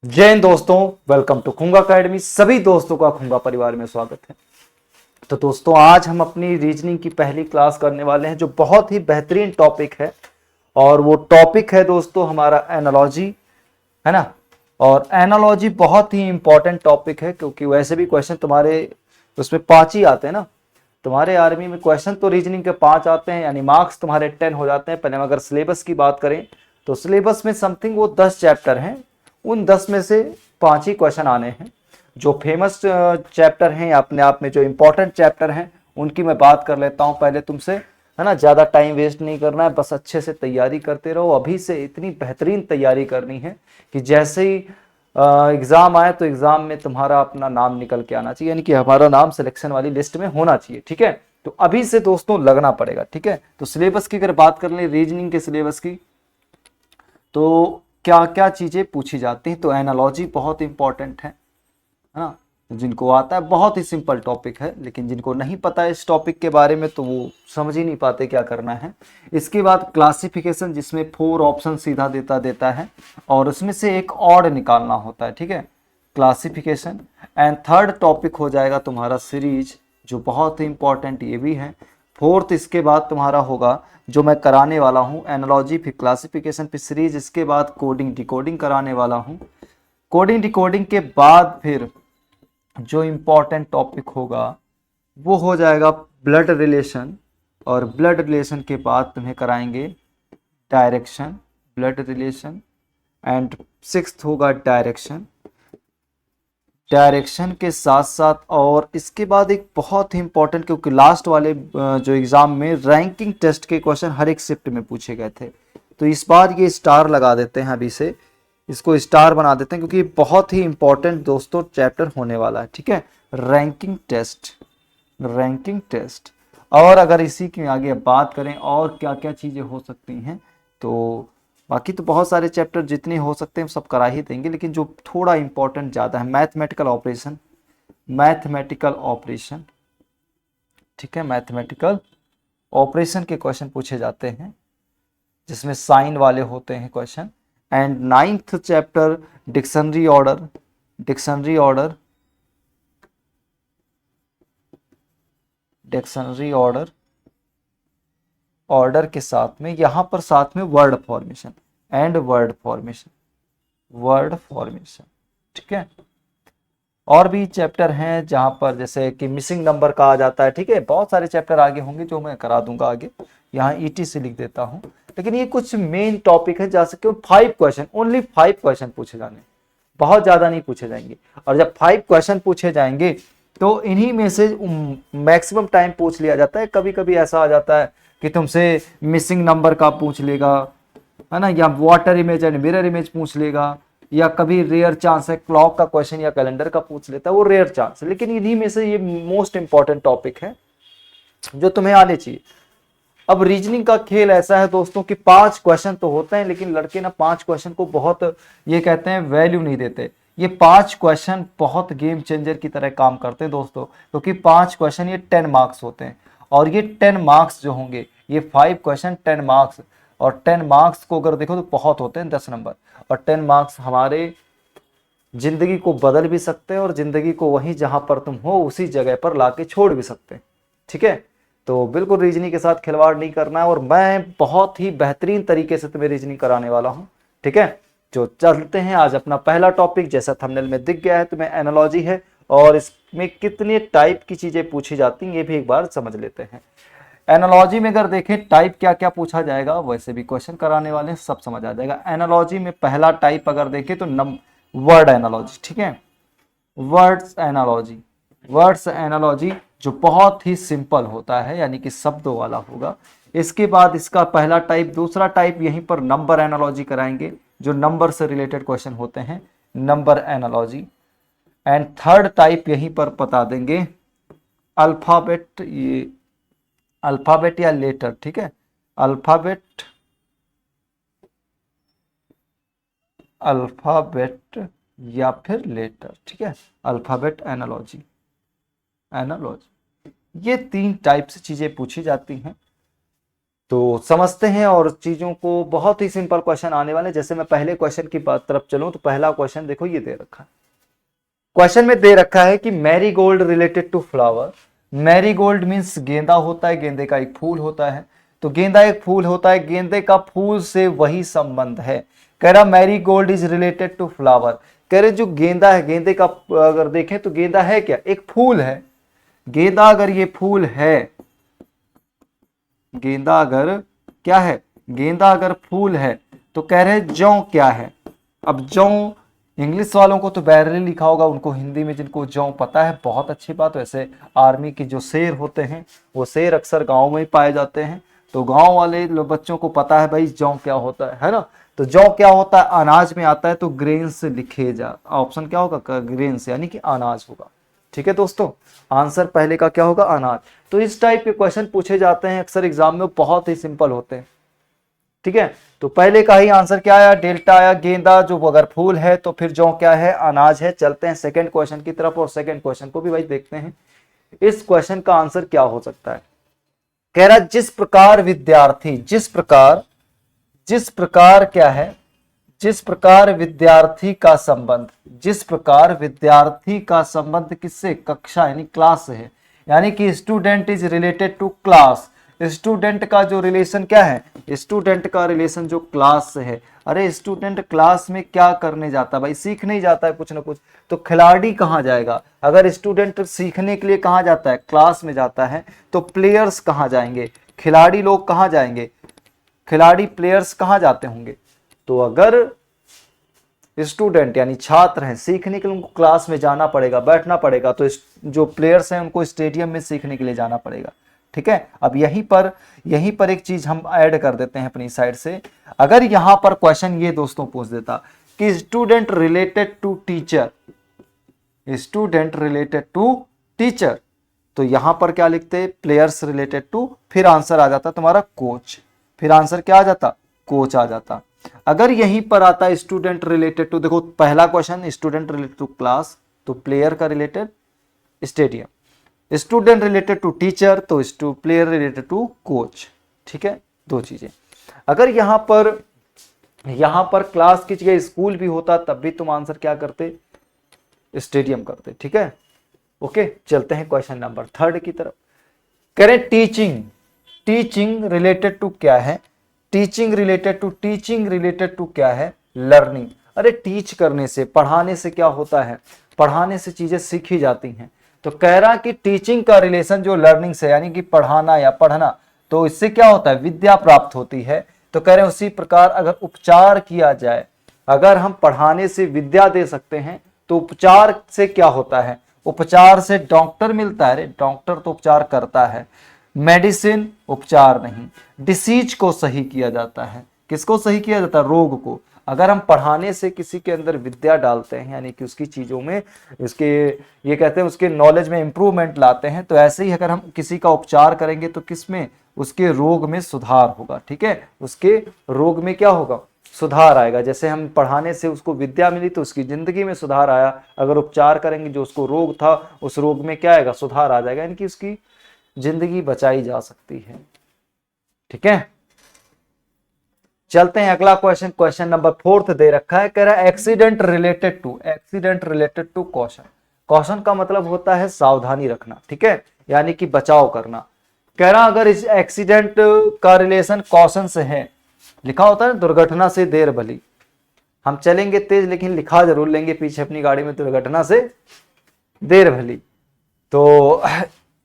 जय हिंद दोस्तों, welcome to Khunga academy. सभी दोस्तों का खुंगा परिवार में स्वागत है। तो दोस्तों, आज हम अपनी रीजनिंग की पहली क्लास करने वाले हैं जो बहुत ही बेहतरीन टॉपिक है। और वो टॉपिक है दोस्तों हमारा एनालॉजी, है ना। और एनालॉजी बहुत ही इंपॉर्टेंट टॉपिक है क्योंकि वैसे भी क्वेश्चन तुम्हारे उसमें 5 ही आते हैं ना। तुम्हारे आर्मी में क्वेश्चन तो रीजनिंग के 5 आते हैं, यानी मार्क्स तुम्हारे 10 हो जाते हैं। पहले अगर सिलेबस की बात करें तो सिलेबस में समथिंग वो 10 चैप्टर हैं। उन 10 में से 5 ही क्वेश्चन आने हैं। जो फेमस चैप्टर हैं या अपने आप में जो इंपॉर्टेंट चैप्टर हैं उनकी मैं बात कर लेता हूं पहले तुमसे, है ना। ज़्यादा टाइम वेस्ट नहीं करना है, बस अच्छे से तैयारी करते रहो। अभी से इतनी बेहतरीन तैयारी करनी है कि जैसे ही एग्ज़ाम आए तो एग्ज़ाम में तुम्हारा अपना नाम निकल के आना चाहिए, यानी कि हमारा नाम सिलेक्शन वाली लिस्ट में होना चाहिए। ठीक है, तो अभी से दोस्तों लगना पड़ेगा। ठीक है, तो सिलेबस की अगर बात कर लें, रीजनिंग के सिलेबस की, तो क्या क्या चीज़ें पूछी जाती हैं। तो एनालॉजी बहुत इंपॉर्टेंट है ना। जिनको आता है बहुत ही सिंपल टॉपिक है, लेकिन जिनको नहीं पता है इस टॉपिक के बारे में तो वो समझ ही नहीं पाते क्या करना है। इसके बाद क्लासिफिकेशन, जिसमें 4 ऑप्शन सीधा देता है और उसमें से एक ऑड निकालना होता है। ठीक है, क्लासिफिकेशन। एंड थर्ड टॉपिक हो जाएगा तुम्हारा सीरीज, जो बहुत ही इंपॉर्टेंट ये भी है। फोर्थ इसके बाद तुम्हारा होगा जो मैं कराने वाला हूँ एनालॉजी, फिर क्लासिफिकेशन, फिर सीरीज। इसके बाद कोडिंग डिकोडिंग कराने वाला हूँ। कोडिंग डिकोडिंग के बाद फिर जो इम्पोर्टेंट टॉपिक होगा वो हो जाएगा ब्लड रिलेशन। और ब्लड रिलेशन के बाद तुम्हें कराएंगे direction, blood relation. And sixth होगा डायरेक्शन। डायरेक्शन के साथ साथ और इसके बाद एक बहुत ही इंपॉर्टेंट, क्योंकि लास्ट वाले जो एग्जाम में रैंकिंग टेस्ट के क्वेश्चन हर एक शिफ्ट में पूछे गए थे, तो इस बार ये स्टार लगा देते हैं। अभी से इसको स्टार बना देते हैं क्योंकि बहुत ही इंपॉर्टेंट दोस्तों चैप्टर होने वाला है। ठीक है, रैंकिंग टेस्ट, रैंकिंग टेस्ट। और अगर इसी की आगे बात करें और क्या क्या चीज़ें हो सकती हैं, तो बाकी तो बहुत सारे चैप्टर जितने हो सकते हैं सब करा ही देंगे, लेकिन जो थोड़ा इंपॉर्टेंट ज़्यादा है मैथमेटिकल ऑपरेशन, मैथमेटिकल ऑपरेशन। ठीक है, मैथमेटिकल ऑपरेशन के क्वेश्चन पूछे जाते हैं जिसमें साइन वाले होते हैं question. And ninth chapter dictionary order, dictionary order, dictionary order. Order के साथ में यहां पर साथ में word formation and word formation, word formation. ठीक है, और भी चैप्टर हैं जहां पर जैसे कि मिसिंग नंबर का आ जाता है। ठीक है, बहुत सारे चैप्टर आगे होंगे जो मैं करा दूंगा आगे। यहाँ ईटी से लिख देता हूं, लेकिन ये कुछ मेन टॉपिक है जहाँ से केवल 5 क्वेश्चन, ओनली 5 क्वेश्चन पूछे जाने, बहुत ज्यादा नहीं पूछे जाएंगे। और जब 5 क्वेश्चन पूछे जाएंगे तो इन्हीं में से मैक्सिमम टाइम पूछ लिया जाता है। कभी कभी ऐसा आ जाता है कि तुमसे मिसिंग नंबर का पूछ लेगा, है ना, या water image and mirror image पूछ लेगा, या कभी रेयर चांस है क्लॉक का क्वेश्चन या कैलेंडर का पूछ लेता है, वो रेयर चांस है। लेकिन इन्हीं में से ये मोस्ट इंपॉर्टेंट टॉपिक है जो तुम्हें आने चाहिए। अब रीजनिंग का खेल ऐसा है दोस्तों कि 5 क्वेश्चन तो होते हैं, लेकिन लड़के ना 5 क्वेश्चन को बहुत, ये कहते हैं, वैल्यू नहीं देते। ये 5 क्वेश्चन बहुत गेम चेंजर की तरह काम करते हैं दोस्तों, क्योंकि 5 क्वेश्चन ये 10 मार्क्स होते हैं। और ये 10 मार्क्स जो होंगे, ये 5 क्वेश्चन 10 मार्क्स, और 10 मार्क्स को अगर देखो तो बहुत होते हैं, 10 नंबर। और 10 मार्क्स हमारे जिंदगी को बदल भी सकते हैं और जिंदगी को वहीं जहां पर तुम हो उसी जगह पर लाके छोड़ भी सकते हैं। ठीक है, तो बिल्कुल रीजनिंग के साथ खिलवाड़ नहीं करना है, और मैं बहुत ही बेहतरीन तरीके से तुम्हें रीजनिंग कराने वाला हूं। ठीक है, जो चलते हैं आज अपना पहला टॉपिक, जैसा थंबनेल में दिख गया है तुम्हें, एनालॉजी है। और इसमें कितने टाइप की चीजें पूछी जाती हैं ये भी एक बार समझ लेते हैं। एनालॉजी में अगर देखें टाइप क्या क्या पूछा जाएगा, वैसे भी क्वेश्चन कराने वाले हैं, सब समझ आ जाएगा। एनालॉजी में पहला टाइप अगर देखें तो वर्ड एनालॉजी। ठीक है, वर्ड्स एनालॉजी, वर्ड्स एनालॉजी जो बहुत ही सिंपल होता है, यानी कि शब्दों वाला होगा। इसके बाद इसका पहला टाइप, दूसरा टाइप यहीं पर नंबर एनालॉजी कराएंगे, जो नंबर से रिलेटेड क्वेश्चन होते हैं, number analogy. And third type यहीं पर बता देंगे अल्फाबेट, ये अल्फाबेट या लेटर। ठीक है, अल्फाबेट, अल्फाबेट या फिर लेटर। ठीक है, अल्फाबेट एनालॉजी, एनालॉजी, ये 3 टाइप से चीजें पूछी जाती हैं। तो समझते हैं और चीजों को, बहुत ही सिंपल क्वेश्चन आने वाले। जैसे मैं पहले क्वेश्चन की तरफ चलूं तो पहला क्वेश्चन देखो, ये दे रखा है, क्वेश्चन में दे रखा है कि marigold related to flower. Marigold means गेंदा होता है, गेंदे का एक फूल होता है। तो गेंदा एक फूल होता है, गेंदे का फूल से वही संबंध है। कह रहा marigold is related to flower. कह रहे जो गेंदा है, गेंदे का अगर देखें तो गेंदा है क्या, एक फूल है। गेंदा अगर ये फूल है, गेंदा अगर क्या है, गेंदा अगर फूल है, तो कह रहे जौ क्या है। अब जौ इंग्लिश वालों को तो बैरली लिखा होगा, उनको हिंदी में जिनको जौ पता है बहुत अच्छी बात। वैसे आर्मी के जो शेर होते हैं, वो शेर अक्सर गांव में ही पाए जाते हैं, तो गांव वाले बच्चों को पता है भाई जौ क्या होता है ना। तो जौ क्या होता है, अनाज में आता है, तो ग्रेन से लिखे जा, ऑप्शन क्या होगा, ग्रेन से, यानी कि अनाज होगा। ठीक है दोस्तों, आंसर पहले का क्या होगा, अनाज। तो इस टाइप के क्वेश्चन पूछे जाते हैं अक्सर एग्जाम में, बहुत ही सिंपल होते हैं। ठीक है, तो पहले का ही आंसर क्या आया, डेल्टा आया। गेंदा जो अगर फूल है तो फिर जौ क्या है, अनाज है। चलते हैं सेकंड क्वेश्चन की तरफ, और सेकंड क्वेश्चन को भी भाई देखते हैं इस क्वेश्चन का आंसर क्या हो सकता है। कह रहा जिस प्रकार विद्यार्थी, जिस प्रकार क्या है, जिस प्रकार विद्यार्थी का संबंध, जिस प्रकार विद्यार्थी का संबंध किससे, कक्षा यानी क्लास से है। यानी कि student is related to class. Student का जो रिलेशन क्या है, स्टूडेंट का रिलेशन जो क्लास से है। अरे स्टूडेंट क्लास में क्या करने जाता है भाई, सीखने ही जाता है कुछ ना कुछ। तो खिलाड़ी कहाँ जाएगा, अगर स्टूडेंट सीखने के लिए कहाँ जाता है, क्लास में जाता है, तो प्लेयर्स कहाँ जाएंगे, खिलाड़ी लोग कहाँ जाएंगे, खिलाड़ी प्लेयर्स कहाँ जाते होंगे। तो अगर स्टूडेंट यानी छात्र हैं, सीखने के लिए उनको क्लास में जाना पड़ेगा, बैठना पड़ेगा, तो जो प्लेयर्स हैं उनको स्टेडियम में सीखने के लिए जाना पड़ेगा। ठीक है, अब यहीं पर एक चीज हम ऐड कर देते हैं अपनी साइड से। अगर यहां पर क्वेश्चन ये दोस्तों पूछ देता कि student related to teacher, student related to teacher, तो यहां पर क्या लिखते, प्लेयर्स रिलेटेड टू, फिर आंसर आ जाता तुम्हारा कोच, फिर आंसर क्या आ जाता, कोच आ जाता। अगर यहीं पर आता स्टूडेंट रिलेटेड टू, देखो पहला question student related to class, तो प्लेयर का related stadium, student related to teacher, तो प्लेयर रिलेटेड टू कोच। ठीक है, दो चीजें। अगर यहां पर क्लास की जगह स्कूल भी होता, तब भी तुम आंसर क्या करते, स्टेडियम करते। ठीक है, ओके, चलते हैं क्वेश्चन नंबर थर्ड की तरफ। करें टीचिंग, टीचिंग रिलेटेड टू क्या है, टीचिंग रिलेटेड टू क्या है, लर्निंग। अरे टीच करने से, पढ़ाने से क्या होता है, पढ़ाने से चीजें सीखी जाती हैं। तो कह रहा कि टीचिंग का रिलेशन जो लर्निंग से, यानी कि पढ़ाना या पढ़ना, तो इससे क्या होता है, विद्या प्राप्त होती है। तो कह रहे हैं उसी प्रकार अगर उपचार किया जाए, अगर हम पढ़ाने से विद्या दे सकते हैं, तो उपचार से क्या होता है, उपचार से डॉक्टर मिलता है। अरे डॉक्टर तो उपचार करता है, मेडिसिन उपचार नहीं। डिसीज को सही किया जाता है, किसको सही किया जाता है, रोग को। अगर हम पढ़ाने से किसी के अंदर विद्या डालते हैं, यानी कि उसकी चीजों में, उसके ये कहते हैं उसके नॉलेज में इंप्रूवमेंट लाते हैं, तो ऐसे ही अगर हम किसी का उपचार करेंगे तो किसमें, उसके रोग में सुधार होगा। ठीक है, उसके रोग में क्या होगा, सुधार आएगा। जैसे हम पढ़ाने से उसको विद्या मिली तो उसकी जिंदगी में सुधार आया, अगर उपचार करेंगे जो उसको रोग था, उस रोग में क्या आएगा, सुधार आ जाएगा, यानी कि उसकी जिंदगी बचाई जा सकती है। ठीक है, चलते हैं अगला क्वेश्चन, क्वेश्चन नंबर फोर्थ दे रखा है। कह रहा है accident related to caution. Caution का मतलब होता है सावधानी रखना। ठीक है, यानी कि बचाव करना। कह रहा अगर इस एक्सीडेंट का रिलेशन कॉशन से है, लिखा होता है दुर्घटना से देर भली, हम चलेंगे तेज लेकिन लिखा जरूर लेंगे पीछे अपनी गाड़ी में, दुर्घटना से देर भली। तो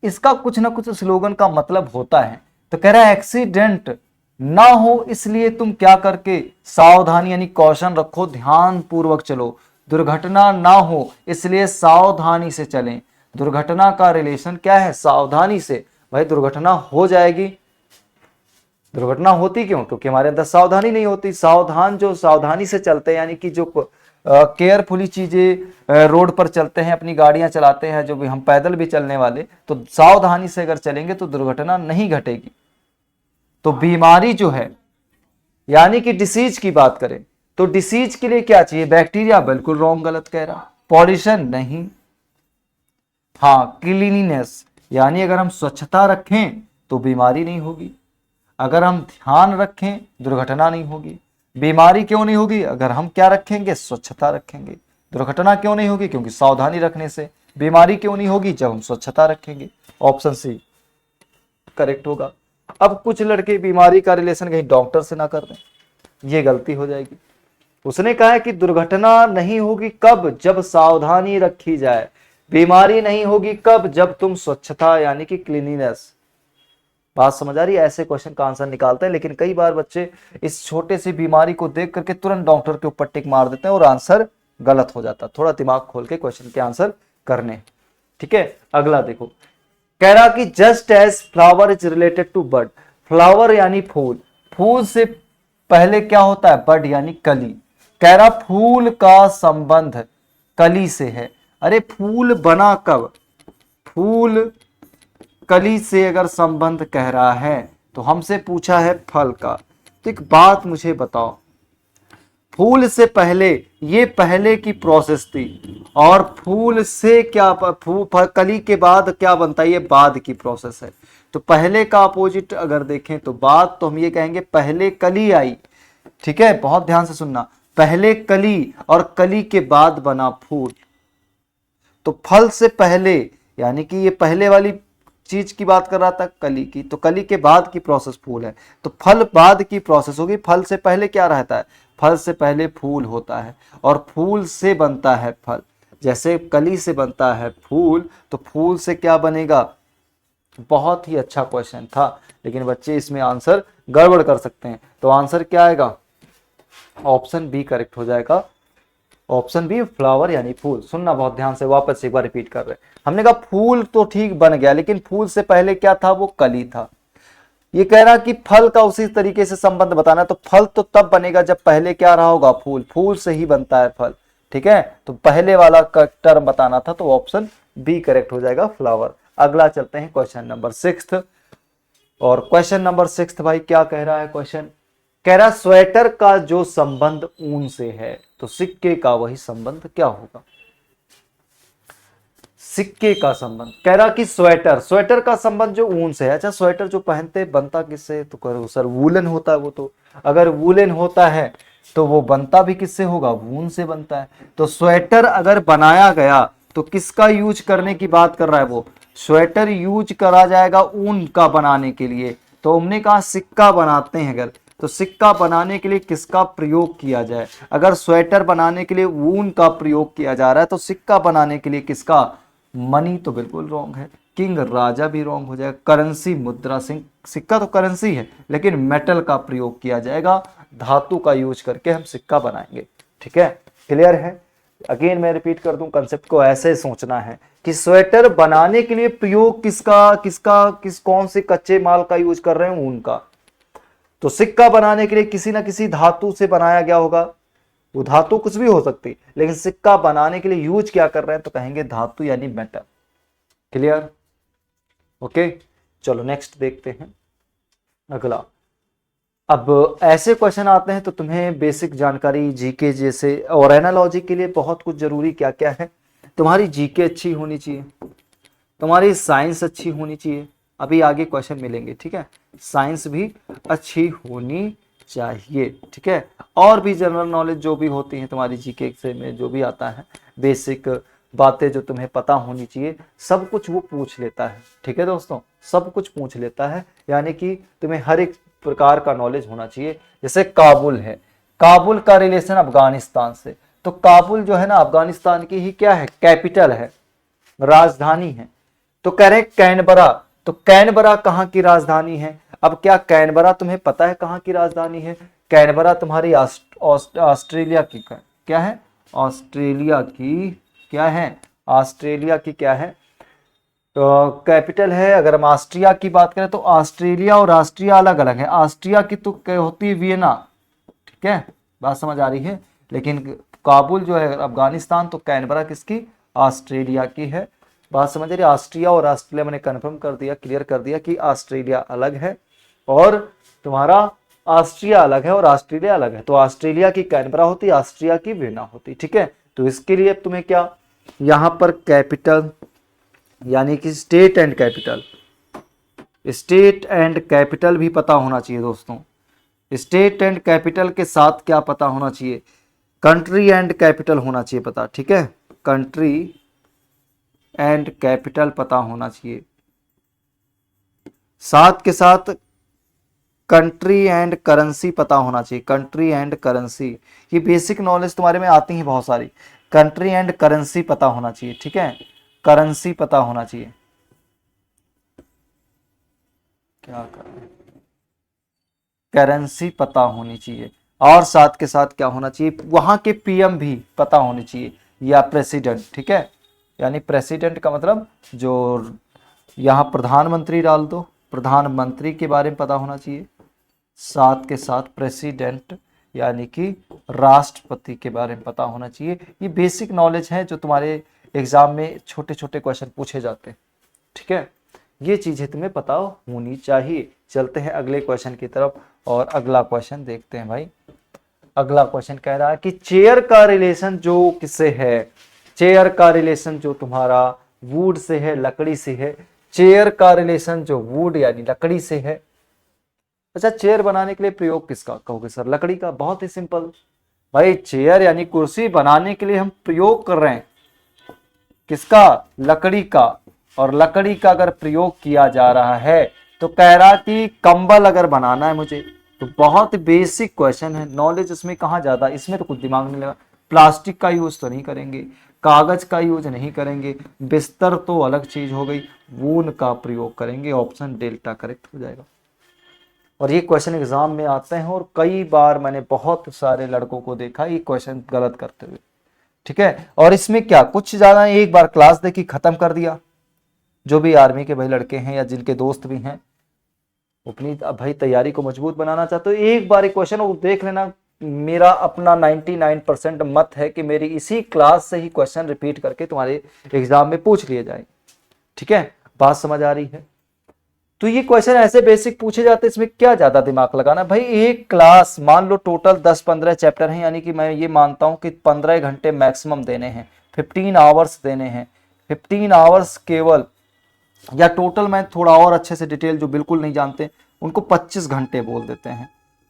इसका कुछ ना कुछ स्लोगन का मतलब होता है। तो कह रहा है एक्सीडेंट ना हो इसलिए तुम क्या करके, सावधानी यानी कौशन रखो, ध्यान पूर्वक चलो। दुर्घटना ना हो इसलिए सावधानी से चलें। दुर्घटना का रिलेशन क्या है, सावधानी से। भाई दुर्घटना हो जाएगी, दुर्घटना होती क्यों, क्योंकि हमारे अंदर सावधानी नहीं होती। सावधानी से चलते हैं, यानी कि जो केयरफुली चीजें रोड पर चलते हैं, अपनी गाड़ियां चलाते हैं, जो भी हम पैदल भी चलने वाले, तो सावधानी से अगर चलेंगे तो दुर्घटना नहीं घटेगी। तो बीमारी जो है, यानी कि डिसीज की बात करें तो डिसीज के लिए क्या चाहिए, बैक्टीरिया, बिल्कुल रॉन्ग, गलत कह रहा। पॉल्यूशन नहीं, हाँ क्लीनिनेस, यानी अगर हम स्वच्छता रखें तो बीमारी नहीं होगी। अगर हम ध्यान रखें दुर्घटना नहीं होगी। बीमारी क्यों नहीं होगी? अगर हम क्या रखेंगे? स्वच्छता रखेंगे। दुर्घटना क्यों नहीं होगी? क्योंकि सावधानी रखने से। बीमारी क्यों नहीं होगी? जब हम स्वच्छता रखेंगे। ऑप्शन सी करेक्ट होगा। अब कुछ लड़के बीमारी का रिलेशन कहीं डॉक्टर से ना कर दें, ये गलती हो जाएगी। उसने कहा है कि दुर्घटना नहीं होगी कब? जब सावधानी रखी जाए। बीमारी नहीं होगी कब? जब तुम स्वच्छता यानी कि क्लीनिनेस। बात समझ आ रही है? ऐसे क्वेश्चन का आंसर निकालते हैं, लेकिन कई बार बच्चे इस छोटे सी बीमारी को देख करके तुरंत डॉक्टर के ऊपर टिक मार देते हैं और आंसर गलत हो जाता है। थोड़ा दिमाग खोल के क्वेश्चन के आंसर करने। ठीक है, अगला देखो, कह रहा कि just as flower is related to bird. Flower यानी फूल, फूल से पहले क्या होता है? बर्ड यानी कली। कह रहा फूल का संबंध कली से है। अरे फूल बना कब? फूल कली से अगर संबंध कह रहा है तो हमसे पूछा है फल का। तो एक बात मुझे बताओ, फूल से पहले ये पहले की प्रोसेस थी, और फूल से क्या कली के बाद क्या बनता है? ये बाद की प्रोसेस है। तो पहले का अपोजिट अगर देखें तो बाद, तो हम ये कहेंगे पहले कली आई। ठीक है, बहुत ध्यान से सुनना, पहले कली और कली के बाद बना फूल। तो फल से पहले यानी कि ये पहले वाली चीज की बात कर रहा था, कली की, तो कली के बाद की प्रोसेस फूल है। तो फल बाद की प्रोसेस होगी। फल से पहले क्या रहता है? फल से पहले फूल होता है, और फूल से बनता है फल। जैसे कली से बनता है फूल, तो फूल से क्या बनेगा? बहुत ही अच्छा क्वेश्चन था, लेकिन बच्चे इसमें आंसर गड़बड़ कर सकते हैं। तो आंसर क्या आएगा? ऑप्शन बी करेक्ट हो जाएगा। ऑप्शन बी फ्लावर यानी फूल। सुनना बहुत ध्यान से, वापस एक बार रिपीट कर रहे हैं। हमने कहा फूल तो ठीक बन गया, लेकिन फूल से पहले क्या था? वो कली था। ये कह रहा कि फल का उसी तरीके से संबंध बताना, तो फल तो तब बनेगा जब पहले क्या रहा होगा? फूल। फूल से ही बनता है फल। ठीक है, तो पहले वाला का टर्म बताना था, तो ऑप्शन बी करेक्ट हो जाएगा, फ्लावर। अगला चलते हैं क्वेश्चन नंबर 6। और क्वेश्चन नंबर 6 भाई क्या कह रहा है क्वेश्चन? कह रहा स्वेटर का जो संबंध ऊन से है, तो सिक्के का वही संबंध क्या होगा? सिक्के का संबंध। कह रहा कि स्वेटर, स्वेटर का संबंध जो ऊन से है। अच्छा, स्वेटर जो पहनते बनता किससे? तो करो सर वूलन होता है वो। तो अगर वूलन होता है तो वो बनता भी किससे होगा? ऊन से बनता है। तो स्वेटर अगर बनाया गया तो किसका यूज करने की बात कर रहा है वो? स्वेटर यूज करा जाएगा ऊन का बनाने के लिए। तो हमने कहा सिक्का बनाते हैं अगर, तो सिक्का बनाने के लिए किसका प्रयोग किया जाए? अगर स्वेटर बनाने के लिए ऊन का प्रयोग किया जा रहा है, तो सिक्का बनाने के लिए किसका? मनी तो बिल्कुल रॉन्ग है। किंग राजा भी रॉन्ग हो जाएगा। करेंसी मुद्रा, सिक्का तो करेंसी है, लेकिन मेटल का प्रयोग किया जाएगा। धातु का यूज करके हम सिक्का बनाएंगे। ठीक है, क्लियर है? अगेन मैं रिपीट कर दूं, कंसेप्ट को ऐसे सोचना है कि स्वेटर बनाने के लिए प्रयोग किस कौन से कच्चे माल का यूज कर रहे हैं? ऊन का। तो सिक्का बनाने के लिए किसी ना किसी धातु से बनाया गया होगा। वो धातु कुछ भी हो सकती, लेकिन सिक्का बनाने के लिए यूज क्या कर रहे हैं? तो कहेंगे धातु यानी मेटल। क्लियर? ओके, चलो नेक्स्ट देखते हैं अगला। अब ऐसे क्वेश्चन आते हैं तो तुम्हें बेसिक जानकारी जीके जैसे और एनालॉजी के लिए बहुत कुछ जरूरी क्या क्या है? तुम्हारी जीके अच्छी होनी चाहिए, तुम्हारी साइंस अच्छी होनी चाहिए। अभी आगे क्वेश्चन मिलेंगे, ठीक है? साइंस भी अच्छी होनी चाहिए, ठीक है? और भी जनरल नॉलेज जो भी होती है तुम्हारी जीके से में जो भी आता है, बेसिक बातें जो तुम्हें पता होनी चाहिए, सब कुछ वो पूछ लेता है। ठीक है दोस्तों, सब कुछ पूछ लेता है, यानी कि तुम्हें हर एक प्रकार का नॉलेज होना चाहिए। जैसे काबुल है, काबुल का रिलेशन अफगानिस्तान से, तो काबुल जो है ना अफगानिस्तान की ही क्या है? कैपिटल है, राजधानी है। तो कह रहे कैनबरा, तो कैनबरा कहाँ की राजधानी है? अब क्या कैनबरा तुम्हें पता है कहाँ की राजधानी है? कैनबरा तुम्हारी ऑस्ट्रेलिया की क्या है? ऑस्ट्रेलिया की क्या है? ऑस्ट्रेलिया की क्या है? तो कैपिटल है। अगर हम ऑस्ट्रिया की बात करें तो ऑस्ट्रेलिया और ऑस्ट्रिया अलग अलग है। ऑस्ट्रिया की तो होती है वियना, ठीक है? बात समझ आ रही है? लेकिन काबुल जो है अफगानिस्तान, तो कैनबरा किसकी? ऑस्ट्रेलिया की है। बात समझ रही है? ऑस्ट्रिया और ऑस्ट्रेलिया मैंने कंफर्म कर दिया, क्लियर कर दिया कि ऑस्ट्रेलिया अलग है और तुम्हारा ऑस्ट्रिया अलग है और ऑस्ट्रेलिया अलग है। तो ऑस्ट्रेलिया की कैनबरा होती, ऑस्ट्रिया की वियना होती, ठीक है? तो इसके लिए तुम्हें क्या, यहां पर कैपिटल यानी कि state and capital, state and capital भी पता होना चाहिए दोस्तों। स्टेट एंड कैपिटल के साथ क्या पता होना चाहिए, कंट्री एंड कैपिटल होना चाहिए पता, ठीक है, कंट्री एंड कैपिटल पता होना चाहिए, साथ के साथ कंट्री एंड करेंसी पता होना चाहिए, कंट्री एंड करेंसी, ये बेसिक नॉलेज तुम्हारे में आती है बहुत सारी, कंट्री एंड करेंसी पता होना चाहिए, ठीक है, करेंसी पता होना चाहिए। क्या कर रहे हैं, करेंसी पता होनी चाहिए, और साथ के साथ क्या होना चाहिए, वहां के पीएम भी पता होने चाहिए या प्रेसिडेंट, ठीक है, यानी प्रेसिडेंट का मतलब जो यहाँ प्रधानमंत्री डाल दो, प्रधानमंत्री के बारे में पता होना चाहिए, साथ के साथ प्रेसिडेंट यानी कि राष्ट्रपति के बारे में पता होना चाहिए। ये बेसिक नॉलेज है जो तुम्हारे एग्जाम में छोटे छोटे क्वेश्चन पूछे जाते हैं, ठीक है, ये चीजें तुम्हें पता होनी चाहिए। चलते हैं अगले क्वेश्चन की तरफ और अगला क्वेश्चन देखते हैं भाई। अगला क्वेश्चन कह रहा है कि चेयर का रिलेशन जो किससे है, चेयर का रिलेशन जो तुम्हारा वुड से है, लकड़ी से है, चेयर का रिलेशन जो वुड यानी लकड़ी से है। अच्छा, चेयर बनाने के लिए प्रयोग किसका कहोगे सर, लकड़ी का, बहुत ही सिंपल भाई, चेयर यानी कुर्सी बनाने के लिए हम प्रयोग कर रहे हैं किसका, लकड़ी का, और लकड़ी का अगर प्रयोग किया जा रहा है तो कह रहा कि कंबल अगर बनाना है मुझे, तो बहुत बेसिक क्वेश्चन है, नॉलेज इसमें कहाँ ज्यादा, इसमें तो कुछ दिमाग नहीं लगा, प्लास्टिक का यूज तो नहीं करेंगे, कागज का यूज नहीं करेंगे, बिस्तर तो अलग चीज हो गई, वून का प्रयोग करेंगे, ऑप्शन डेल्टा करेक्ट हो जाएगा। और ये क्वेश्चन एग्जाम में आते हैं और कई बार मैंने बहुत सारे लड़कों को देखा ये क्वेश्चन गलत करते हुए, ठीक है। और इसमें क्या कुछ ज्यादा, एक बार क्लास देखी खत्म कर दिया, जो भी आर्मी के भाई लड़के हैं या जिनके दोस्त भी हैं अपनी भाई तैयारी को मजबूत बनाना चाहते हो, एक बार क्वेश्चन वो देख लेना। मेरा अपना 99% मत है कि मेरी इसी क्लास से ही क्वेश्चन रिपीट करके तुम्हारे एग्जाम में पूछ लिए जाए, ठीक है, बात समझ आ रही है। तो ये क्वेश्चन ऐसे बेसिक पूछे जाते हैं, इसमें क्या ज्यादा दिमाग लगाना भाई। एक क्लास मान लो टोटल 10-15 चैप्टर हैं, यानी कि मैं ये मानता हूं कि 15 घंटे मैक्सिमम देने हैं, 15 आवर्स देने हैं, 15 आवर्स केवल, या टोटल मैं थोड़ा और अच्छे से डिटेल जो बिल्कुल नहीं जानते उनको 25 घंटे बोल देते हैं,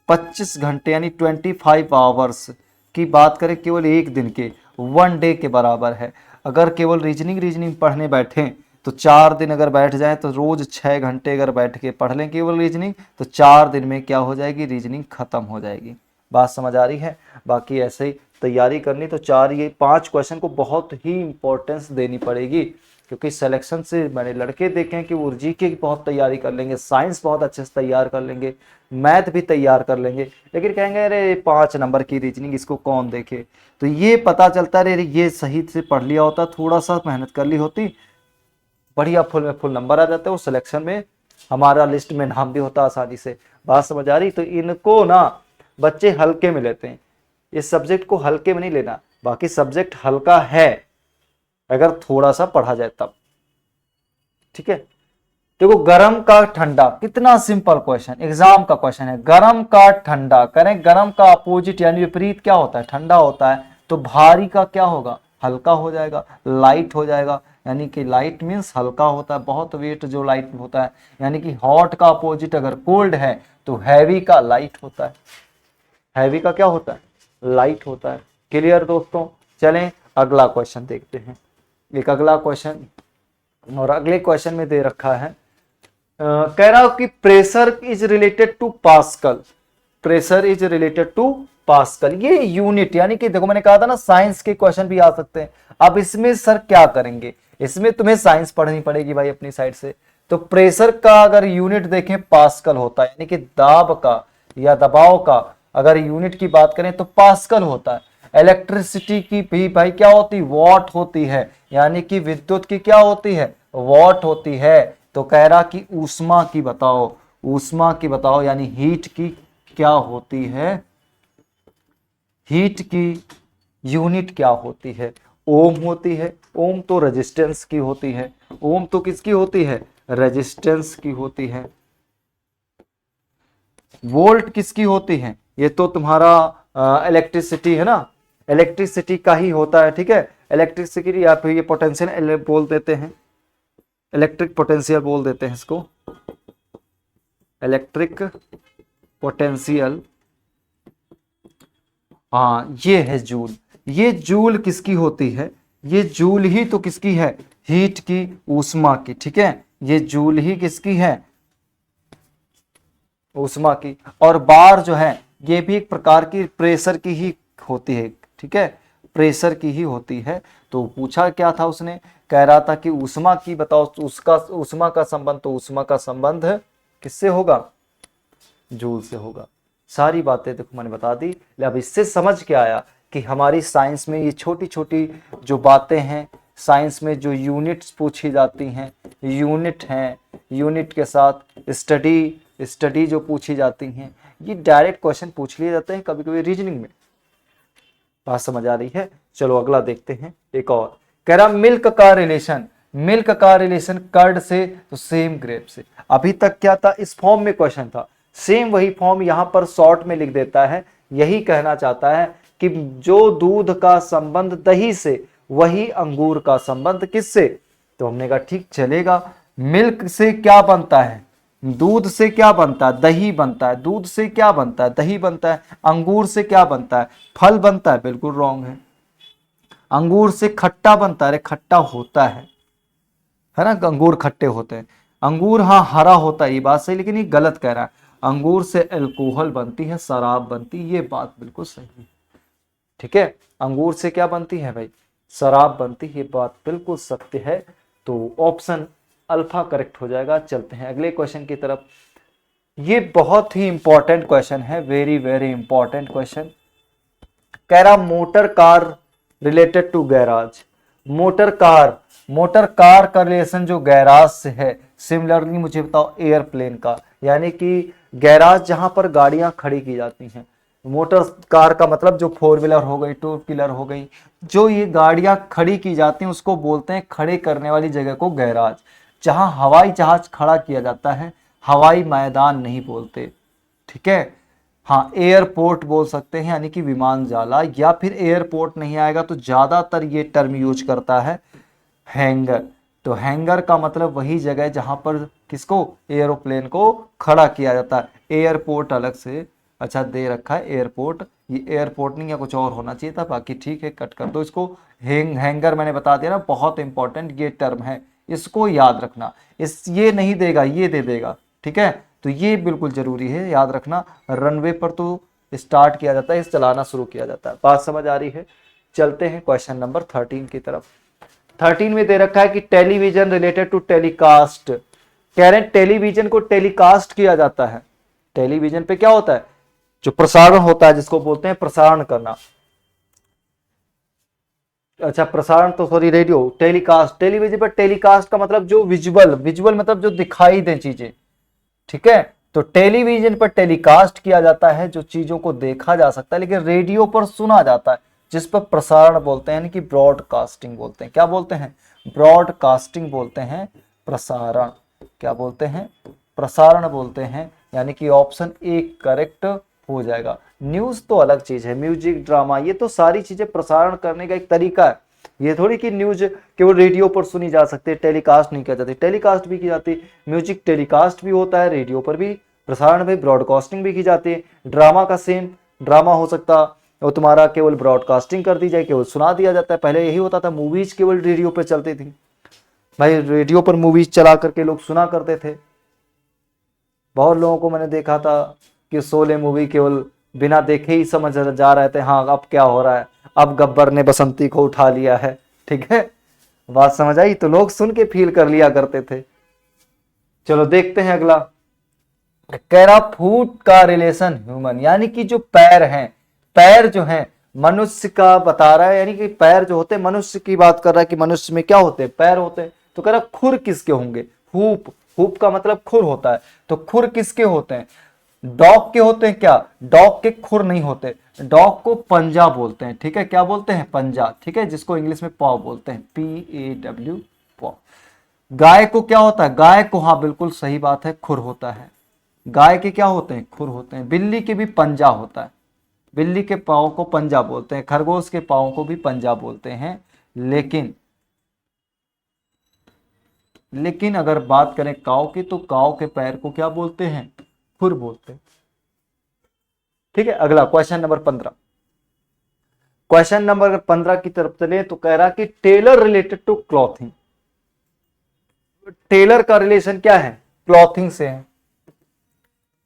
25 घंटे यानी 25 आवर्स की बात करें केवल एक दिन के, 1 डे के बराबर है। अगर केवल रीजनिंग पढ़ने बैठे तो 4 दिन अगर बैठ जाए तो रोज 6 घंटे अगर बैठ के पढ़ लें केवल रीजनिंग, तो 4 दिन में क्या हो जाएगी, रीजनिंग खत्म हो जाएगी। बात समझ आ रही है। बाकी ऐसे ही तैयारी करनी तो 5 क्वेश्चन को बहुत ही इंपॉर्टेंस देनी पड़ेगी, क्योंकि सिलेक्शन से मैंने लड़के देखे हैं कि वो जीके की बहुत तैयारी कर लेंगे, साइंस बहुत अच्छे से तैयार कर लेंगे, मैथ भी तैयार कर लेंगे, लेकिन कहेंगे अरे 5 नंबर की रीजनिंग इसको कौन देखे। तो ये पता चलता है अरे ये सही से पढ़ लिया होता, थोड़ा सा मेहनत कर ली होती, बढ़िया फुल में फुल नंबर आ जाते, वो सिलेक्शन में हमारा लिस्ट में नाम भी होता आसानी से। बात समझ आ रही। तो इनको ना बच्चे हल्के में लेते हैं, इस सब्जेक्ट को हल्के में नहीं लेना, बाकी सब्जेक्ट हल्का है अगर थोड़ा सा पढ़ा जाए तब, ठीक है। देखो गरम का ठंडा, कितना सिंपल क्वेश्चन, एग्जाम का क्वेश्चन है, गरम का ठंडा करें, गरम का अपोजिट यानी विपरीत क्या होता है, ठंडा होता है, तो भारी का क्या होगा, हल्का हो जाएगा, लाइट हो जाएगा, यानी कि लाइट मीन्स हल्का होता है, बहुत वेट जो लाइट होता है, यानी कि हॉट का अपोजिट अगर कोल्ड है तो हैवी का लाइट होता है, हैवी का क्या होता है, लाइट होता है। क्लियर दोस्तों। चलें अगला क्वेश्चन देखते हैं। एक अगला क्वेश्चन, और अगले क्वेश्चन में दे रखा है, कह रहा हूं कि pressure is related to Pascal, pressure is related to Pascal, ये यूनिट, यानी कि देखो मैंने कहा था ना साइंस के क्वेश्चन भी आ सकते हैं। अब इसमें सर क्या करेंगे, इसमें तुम्हें साइंस पढ़नी पड़ेगी भाई अपनी साइड से। तो प्रेशर का अगर यूनिट देखें पास्कल होता है, यानी कि दाब का या दबाव का अगर यूनिट की बात करें तो पास्कल होता है। इलेक्ट्रिसिटी की भी भाई क्या होती, वॉट होती है, यानी कि विद्युत की क्या होती है, वॉट होती है। तो कह रहा कि ऊष्मा की बताओ, ऊष्मा की बताओ, यानी हीट की क्या होती है, हीट की यूनिट क्या होती है, ओम होती है। ओम तो रेजिस्टेंस की होती है, ओम तो किसकी होती है, रेजिस्टेंस की होती है। वोल्ट किसकी होती है, ये तो तुम्हारा इलेक्ट्रिसिटी है ना, इलेक्ट्रिसिटी का ही होता है, ठीक है। इलेक्ट्रिसिटी या फिर ये पोटेंशियल बोल देते हैं, इलेक्ट्रिक पोटेंशियल बोल देते हैं इसको, इलेक्ट्रिक पोटेंशियल, हाँ ये है जूल। ये जूल किसकी होती है? ये जूल ही तो किसकी है? हीट की, ऊष्मा की, ठीक है। ये जूल ही किसकी है? ऊष्मा की। और बार जो है ये भी एक प्रकार की प्रेशर की ही होती है, ठीक है, प्रेशर की ही होती है। तो पूछा क्या था उसने, कह रहा था कि ऊष्मा की बताओ, उसका ऊष्मा का संबंध, तो ऊष्मा का संबंध किससे होगा? जूल से होगा। सारी बातें देखो मैंने बता दी। अब इससे समझ के आया कि हमारी साइंस में ये छोटी छोटी जो बातें हैं, साइंस में जो यूनिट्स पूछी जाती हैं, यूनिट हैं, यूनिट के साथ स्टडी जो पूछी जाती हैं, ये डायरेक्ट क्वेश्चन पूछ लिए जाते हैं कभी कभी रीजनिंग में। बात समझ आ रही है? चलो अगला देखते हैं। एक और कह रहा मिल्क का रिलेशन, मिल्क का रिलेशन कर्ड से तो सेम ग्रेप से। अभी तक क्या था? इस फॉर्म में क्वेश्चन था, सेम वही फॉर्म यहां पर शॉर्ट में लिख देता है। यही कहना चाहता है कि जो दूध का संबंध दही से, वही अंगूर का संबंध किससे? तो हमने कहा ठीक चलेगा। मिल्क से क्या बनता है? दूध से क्या बनता है? दही बनता है। दूध से क्या बनता है? दही बनता है। अंगूर से क्या बनता है? फल बनता है। बिल्कुल रॉन्ग है। अंगूर से खट्टा बनता है। अरे खट्टा होता है ना, अंगूर खट्टे होते हैं। अंगूर हाँ हरा होता है, ये बात सही, लेकिन ये गलत कह रहा है। अंगूर से अल्कोहल बनती है, शराब बनती है, ये बात बिल्कुल सही है, ठीक है। अंगूर से क्या बनती है भाई? शराब बनती है, ये बात बिल्कुल सत्य है। तो ऑप्शन अल्फा करेक्ट हो जाएगा। चलते हैं अगले क्वेश्चन की तरफ। ये बहुत ही इंपॉर्टेंट क्वेश्चन है, वेरी वेरी इंपॉर्टेंट क्वेश्चन। कह रहा motor car related to garage. Motor car का रिलेशन जो गैराज से है, सिमिलरली मुझे बताओ एयरप्लेन का, यानी कि गैराज जहां पर गाड़ियां खड़ी की जाती हैं। मोटर कार का मतलब जो 4 व्हीलर हो गई, 2 व्हीलर हो गई, जो ये गाड़ियां खड़ी की जाती हैं उसको बोलते हैं, खड़े करने वाली जगह को गैराज। जहां हवाई जहाज खड़ा किया जाता है, हवाई मैदान नहीं बोलते, ठीक है। हाँ एयरपोर्ट बोल सकते हैं, यानी कि विमानजाला, या फिर एयरपोर्ट नहीं आएगा तो ज्यादातर ये टर्म यूज करता है हैंगर। तो हैंगर का मतलब वही जगह जहां पर किसको? एरोप्लेन को खड़ा किया जाता है। एयरपोर्ट अलग से अच्छा दे रखा है एयरपोर्ट, ये एयरपोर्ट नहीं है, कुछ और होना चाहिए था, बाकी ठीक है, कट कर दो इसको। हैंगर मैंने बता दिया ना, बहुत इंपॉर्टेंट ये टर्म है, इसको याद रखना। इस ये नहीं देगा, ये दे देगा, ठीक है। तो ये बिल्कुल जरूरी है याद रखना। रनवे पर तो स्टार्ट किया जाता है, इस चलाना शुरू किया जाता है। बात समझ आ रही है? चलते हैं क्वेश्चन नंबर 13 की तरफ। 13 में दे रखा है कि टेलीविजन रिलेटेड टू टेलीकास्ट। कह रहे हैं टेलीविजन को टेलीकास्ट किया जाता है। टेलीविजन पे क्या होता है? जो प्रसारण होता है, जिसको बोलते हैं प्रसारण करना। अच्छा प्रसारण तो सॉरी, रेडियो टेलीकास्ट। टेलीविजन पर टेलीकास्ट का मतलब जो विजुअल मतलब जो दिखाई दे चीजें, ठीक है। तो टेलीविजन पर टेलीकास्ट किया जाता है जो चीजों को देखा जा सकता है, लेकिन रेडियो पर सुना जाता है, जिस पर प्रसारण बोलते हैं, यानी कि ब्रॉडकास्टिंग बोलते हैं। क्या बोलते हैं? ब्रॉडकास्टिंग बोलते हैं। प्रसारण क्या बोलते हैं? प्रसारण बोलते हैं। यानी कि ऑप्शन ए करेक्ट हो जाएगा। न्यूज तो अलग चीज है, म्यूजिक, ड्रामा, ये तो सारी चीजें प्रसारण करने का एक तरीका है। ये थोड़ी कि न्यूज केवल रेडियो पर सुनी जा सकती है, टेलीकास्ट नहीं की जाती, टेलीकास्ट भी की जाती है। म्यूजिक टेलीकास्ट भी होता है, रेडियो पर भी प्रसारण भी, ब्रॉडकास्टिंग भी की जाती है। ड्रामा का सेम, ड्रामा हो सकता और तुम्हारा केवल ब्रॉडकास्टिंग कर दी जाए, केवल सुना दिया जाता है। पहले यही होता था, मूवीज केवल रेडियो पर चलती थी भाई, रेडियो पर मूवीज चला करके लोग सुना करते थे। बहुत लोगों को मैंने देखा था कि शोले मूवी केवल बिना देखे ही समझ जा रहे थे, हाँ अब क्या हो रहा है, अब गब्बर ने बसंती को उठा लिया है, ठीक है। बात समझ आई? तो लोग सुन के फील कर लिया करते थे। चलो देखते हैं अगला। कह रहा फूट का रिलेशन ह्यूमन, यानी कि जो पैर हैं, पैर जो हैं मनुष्य का बता रहा है, यानी कि पैर जो होते हैं, मनुष्य की बात कर रहा है कि मनुष्य में क्या होते हैं? पैर होते हैं। तो कह रहा खुर किसके होंगे? हुप, हुप का मतलब खुर होता है। तो खुर किसके होते हैं? डॉग के होते हैं क्या? डॉग के खुर नहीं होते, डॉग को पंजा बोलते हैं, ठीक है। क्या बोलते हैं? पंजा, ठीक है, जिसको इंग्लिश में पॉ बोलते हैं, PAW, पॉ। गाय को क्या होता है? गाय को, हाँ बिल्कुल सही बात है, खुर होता है। गाय के क्या होते हैं? खुर होते हैं। बिल्ली के भी पंजा होता है, बिल्ली के पाँव को पंजा बोलते हैं। खरगोश के पाँव को भी पंजा बोलते हैं। लेकिन अगर बात करें काऊ की, तो काऊ के पैर को क्या बोलते हैं? खुर बोलते हैं। ठीक है, अगला क्वेश्चन नंबर 15। क्वेश्चन नंबर 15 की तरफ चले तो कह रहा कि tailor related to clothing. Tailor का रिलेशन क्या है? क्लॉथिंग से है।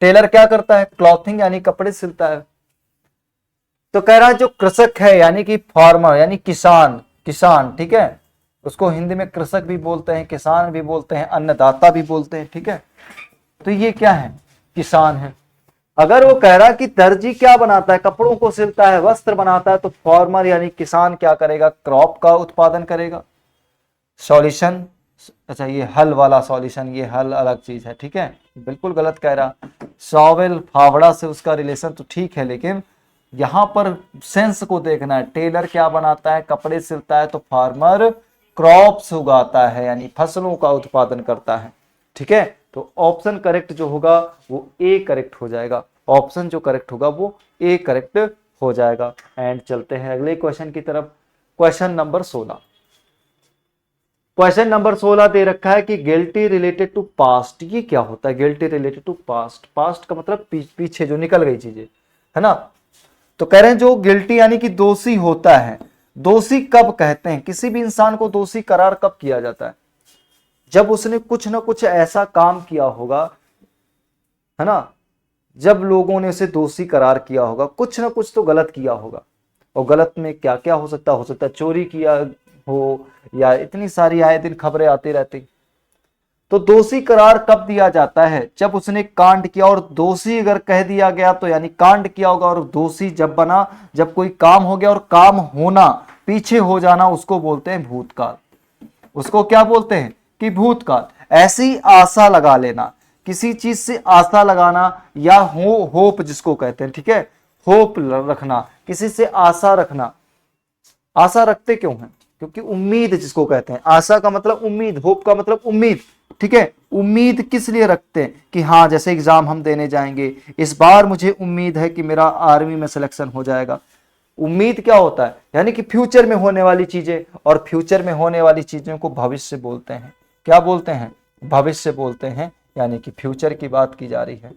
टेलर क्या करता है? क्लॉथिंग यानी कपड़े सिलता है। तो कह रहा है जो कृषक है यानी कि फार्मर यानी किसान, किसान, ठीक है, उसको हिंदी में कृषक भी बोलते हैं, किसान भी बोलते हैं, अन्नदाता भी बोलते हैं। ठीक है, तो ये क्या है? किसान है। अगर वो कह रहा कि दर्जी क्या बनाता है? कपड़ों को सिलता है, वस्त्र बनाता है, तो फार्मर यानी किसान क्या करेगा? क्रॉप का उत्पादन करेगा। सॉल्यूशन, अच्छा ये हल वाला सॉल्यूशन, ये हल अलग चीज है। ठीक है, बिल्कुल गलत कह रहा। सॉवेल फावड़ा से उसका रिलेशन तो ठीक है, लेकिन यहां पर सेंस को देखना है। टेलर क्या बनाता है? कपड़े सिलता है। तो फार्मर क्रॉप्स उगाता है यानी फसलों का उत्पादन करता है। ठीक है, तो ऑप्शन करेक्ट जो होगा वो ए करेक्ट हो जाएगा। ऑप्शन जो करेक्ट होगा वो ए करेक्ट हो जाएगा। एंड चलते हैं अगले क्वेश्चन की तरफ। Question number 16। क्वेश्चन नंबर 16 दे रखा है कि गिल्टी रिलेटेड टू पास्ट। ये क्या होता है? Guilty related to past, past का मतलब पीछे जो निकल गई चीजें, है ना। तो कह रहे हैं जो गिल्टी यानी कि दोषी होता है। दोषी कब कहते हैं? किसी भी इंसान को दोषी करार कब किया जाता है? जब उसने कुछ ना कुछ ऐसा काम किया होगा, है ना, जब लोगों ने उसे दोषी करार किया होगा, कुछ ना कुछ तो गलत किया होगा। और गलत में क्या क्या हो सकता है? हो सकता है चोरी किया हो, या इतनी सारी आए दिन खबरें आती रहती। तो दोषी करार कब दिया जाता है? जब उसने कांड किया, और दोषी अगर कह दिया गया तो यानी कांड किया होगा, और दोषी जब बना, जब कोई काम हो गया और काम होना, पीछे हो जाना, उसको बोलते हैं भूतकाल। उसको क्या बोलते हैं? कि भूतकाल। ऐसी आशा लगा लेना, किसी चीज से आशा लगाना, या होप जिसको कहते हैं। ठीक है, होप रखना, किसी से आशा रखना। आशा रखते क्यों हैं? क्योंकि उम्मीद जिसको कहते हैं। आशा का मतलब उम्मीद, होप का मतलब उम्मीद। ठीक है, उम्मीद किस लिए रखते हैं? कि हाँ, जैसे एग्जाम हम देने जाएंगे, इस बार मुझे उम्मीद है कि मेरा आर्मी में सिलेक्शन हो जाएगा। उम्मीद क्या होता है? यानी कि फ्यूचर में होने वाली चीजें, और फ्यूचर में होने वाली चीजों को भविष्य बोलते हैं। क्या बोलते हैं? भविष्य बोलते हैं, यानी कि फ्यूचर की बात की जा रही है।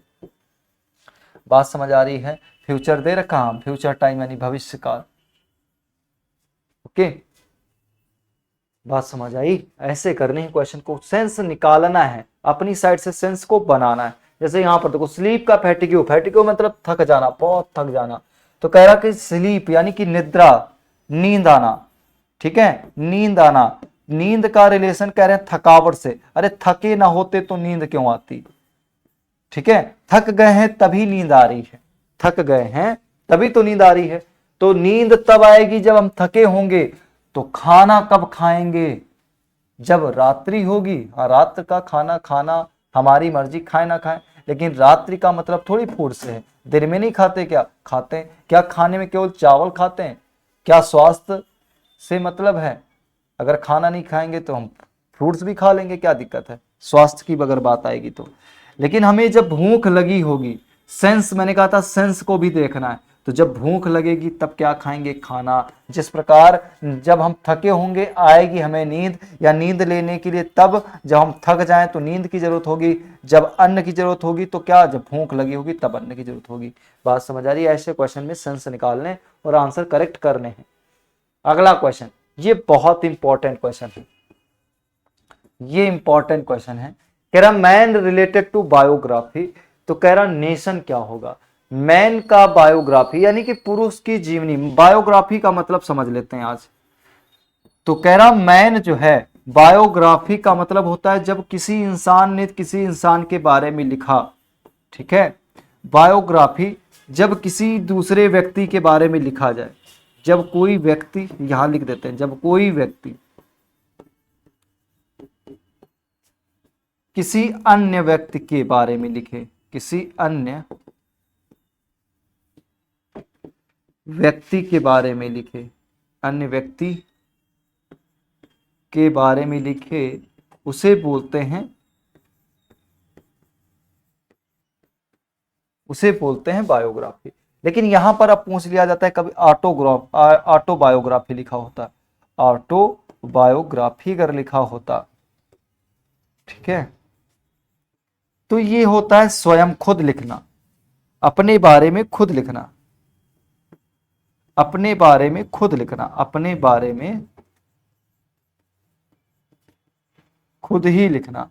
बात समझ आ रही है? फ्यूचर दे रखा हम, फ्यूचर टाइम यानी भविष्य काल। ओके, बात समझ आई? ऐसे करने ही क्वेश्चन को सेंस निकालना है, अपनी साइड से सेंस को बनाना है। जैसे यहां पर देखो, स्लीप का फैटिग्यू, फैटिग्यू मतलब थक जाना, बहुत थक जाना। तो कह रहा कि स्लीप यानी कि निद्रा, नींद आना। ठीक है, नींद आना, नींद का रिलेशन कह रहे हैं थकावट से। अरे थके ना होते तो नींद क्यों आती? ठीक है, थक गए हैं तभी नींद आ रही है, थक गए हैं तभी तो नींद आ रही है। तो नींद तब आएगी जब हम थके होंगे। तो खाना कब खाएंगे? जब रात्रि होगी। हाँ, रात्र का खाना खाना हमारी मर्जी, खाए ना खाए, लेकिन रात्रि का मतलब थोड़ी फूड से है। दिन में नहीं खाते? क्या खाते हैं? क्या खाने में केवल चावल खाते हैं? क्या स्वास्थ्य से मतलब है? अगर खाना नहीं खाएंगे तो हम फ्रूट्स भी खा लेंगे, क्या दिक्कत है? स्वास्थ्य की अगर बात आएगी तो। लेकिन हमें जब भूख लगी होगी, सेंस, मैंने कहा था सेंस को भी देखना है। तो जब भूख लगेगी तब क्या खाएंगे? खाना। जिस प्रकार जब हम थके होंगे आएगी हमें नींद, या नींद लेने के लिए तब जब हम थक जाएं तो नींद की जरूरत होगी। जब अन्न की जरूरत होगी तो क्या? जब भूख लगी होगी तब अन्न की जरूरत होगी। बात समझ आ रही है? ऐसे क्वेश्चन में सेंस निकालने और आंसर करेक्ट करने हैं। अगला क्वेश्चन, ये बहुत इंपॉर्टेंट क्वेश्चन है। ये इंपॉर्टेंट क्वेश्चन है। कह रहा मैन रिलेटेड टू बायोग्राफी। तो कह रहा नेशन क्या होगा? मैन का बायोग्राफी यानी कि पुरुष की जीवनी। बायोग्राफी का मतलब समझ लेते हैं आज। तो कह रहा मैन जो है, बायोग्राफी का मतलब होता है जब किसी इंसान ने किसी इंसान के बारे में लिखा। ठीक है, बायोग्राफी जब किसी दूसरे व्यक्ति के बारे में लिखा जाए। जब कोई व्यक्ति, यहां लिख देते हैं, जब कोई व्यक्ति किसी अन्य व्यक्ति के बारे में लिखे, किसी अन्य व्यक्ति के बारे में लिखे, अन्य व्यक्ति के बारे में लिखे, उसे बोलते हैं, उसे बोलते हैं बायोग्राफी। लेकिन यहां पर अब पूछ लिया जाता है कभी ऑटोबायोग्राफी लिखा होता, ऑटोबायोग्राफी अगर लिखा होता, ठीक है, तो ये होता है स्वयं खुद लिखना, अपने बारे में खुद लिखना, अपने बारे में खुद लिखना, अपने बारे में खुद ही लिखना,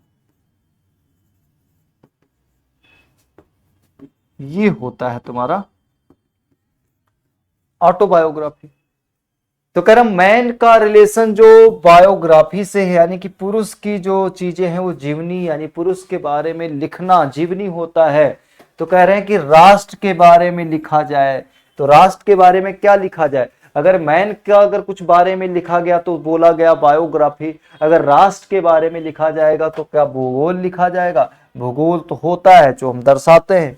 ये होता है तुम्हारा ऑटोबायोग्राफी। तो कह रहा मैन का रिलेशन जो बायोग्राफी से है, यानी कि पुरुष की जो चीजें हैं वो जीवनी, यानी पुरुष के बारे में लिखना जीवनी होता है। तो कह रहे हैं कि राष्ट्र के बारे में लिखा जाए, तो राष्ट्र के बारे में क्या लिखा जाए? अगर मैन का अगर कुछ बारे में लिखा गया तो बोला गया बायोग्राफी, अगर राष्ट्र के बारे में लिखा जाएगा तो क्या भूगोल लिखा जाएगा? भूगोल तो होता है जो हम दर्शाते हैं,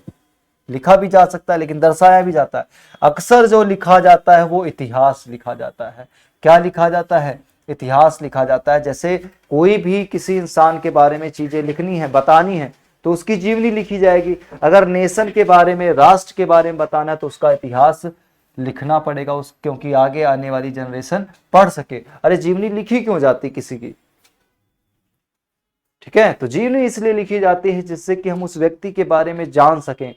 लिखा भी जा सकता है लेकिन दर्शाया भी जाता है। अक्सर जो लिखा जाता है वो इतिहास लिखा जाता है। क्या लिखा जाता है? इतिहास लिखा जाता है। जैसे कोई भी किसी इंसान के बारे में चीजें लिखनी है, बतानी है, तो उसकी जीवनी लिखी जाएगी। अगर नेशन के बारे में, राष्ट्र के बारे में बताना है तो उसका इतिहास लिखना पड़ेगा, उस क्योंकि आगे आने वाली जनरेशन पढ़ सके। अरे जीवनी लिखी क्यों जाती किसी की? ठीक है, तो जीवनी इसलिए लिखी जाती है जिससे कि हम उस व्यक्ति के बारे में जान सकें।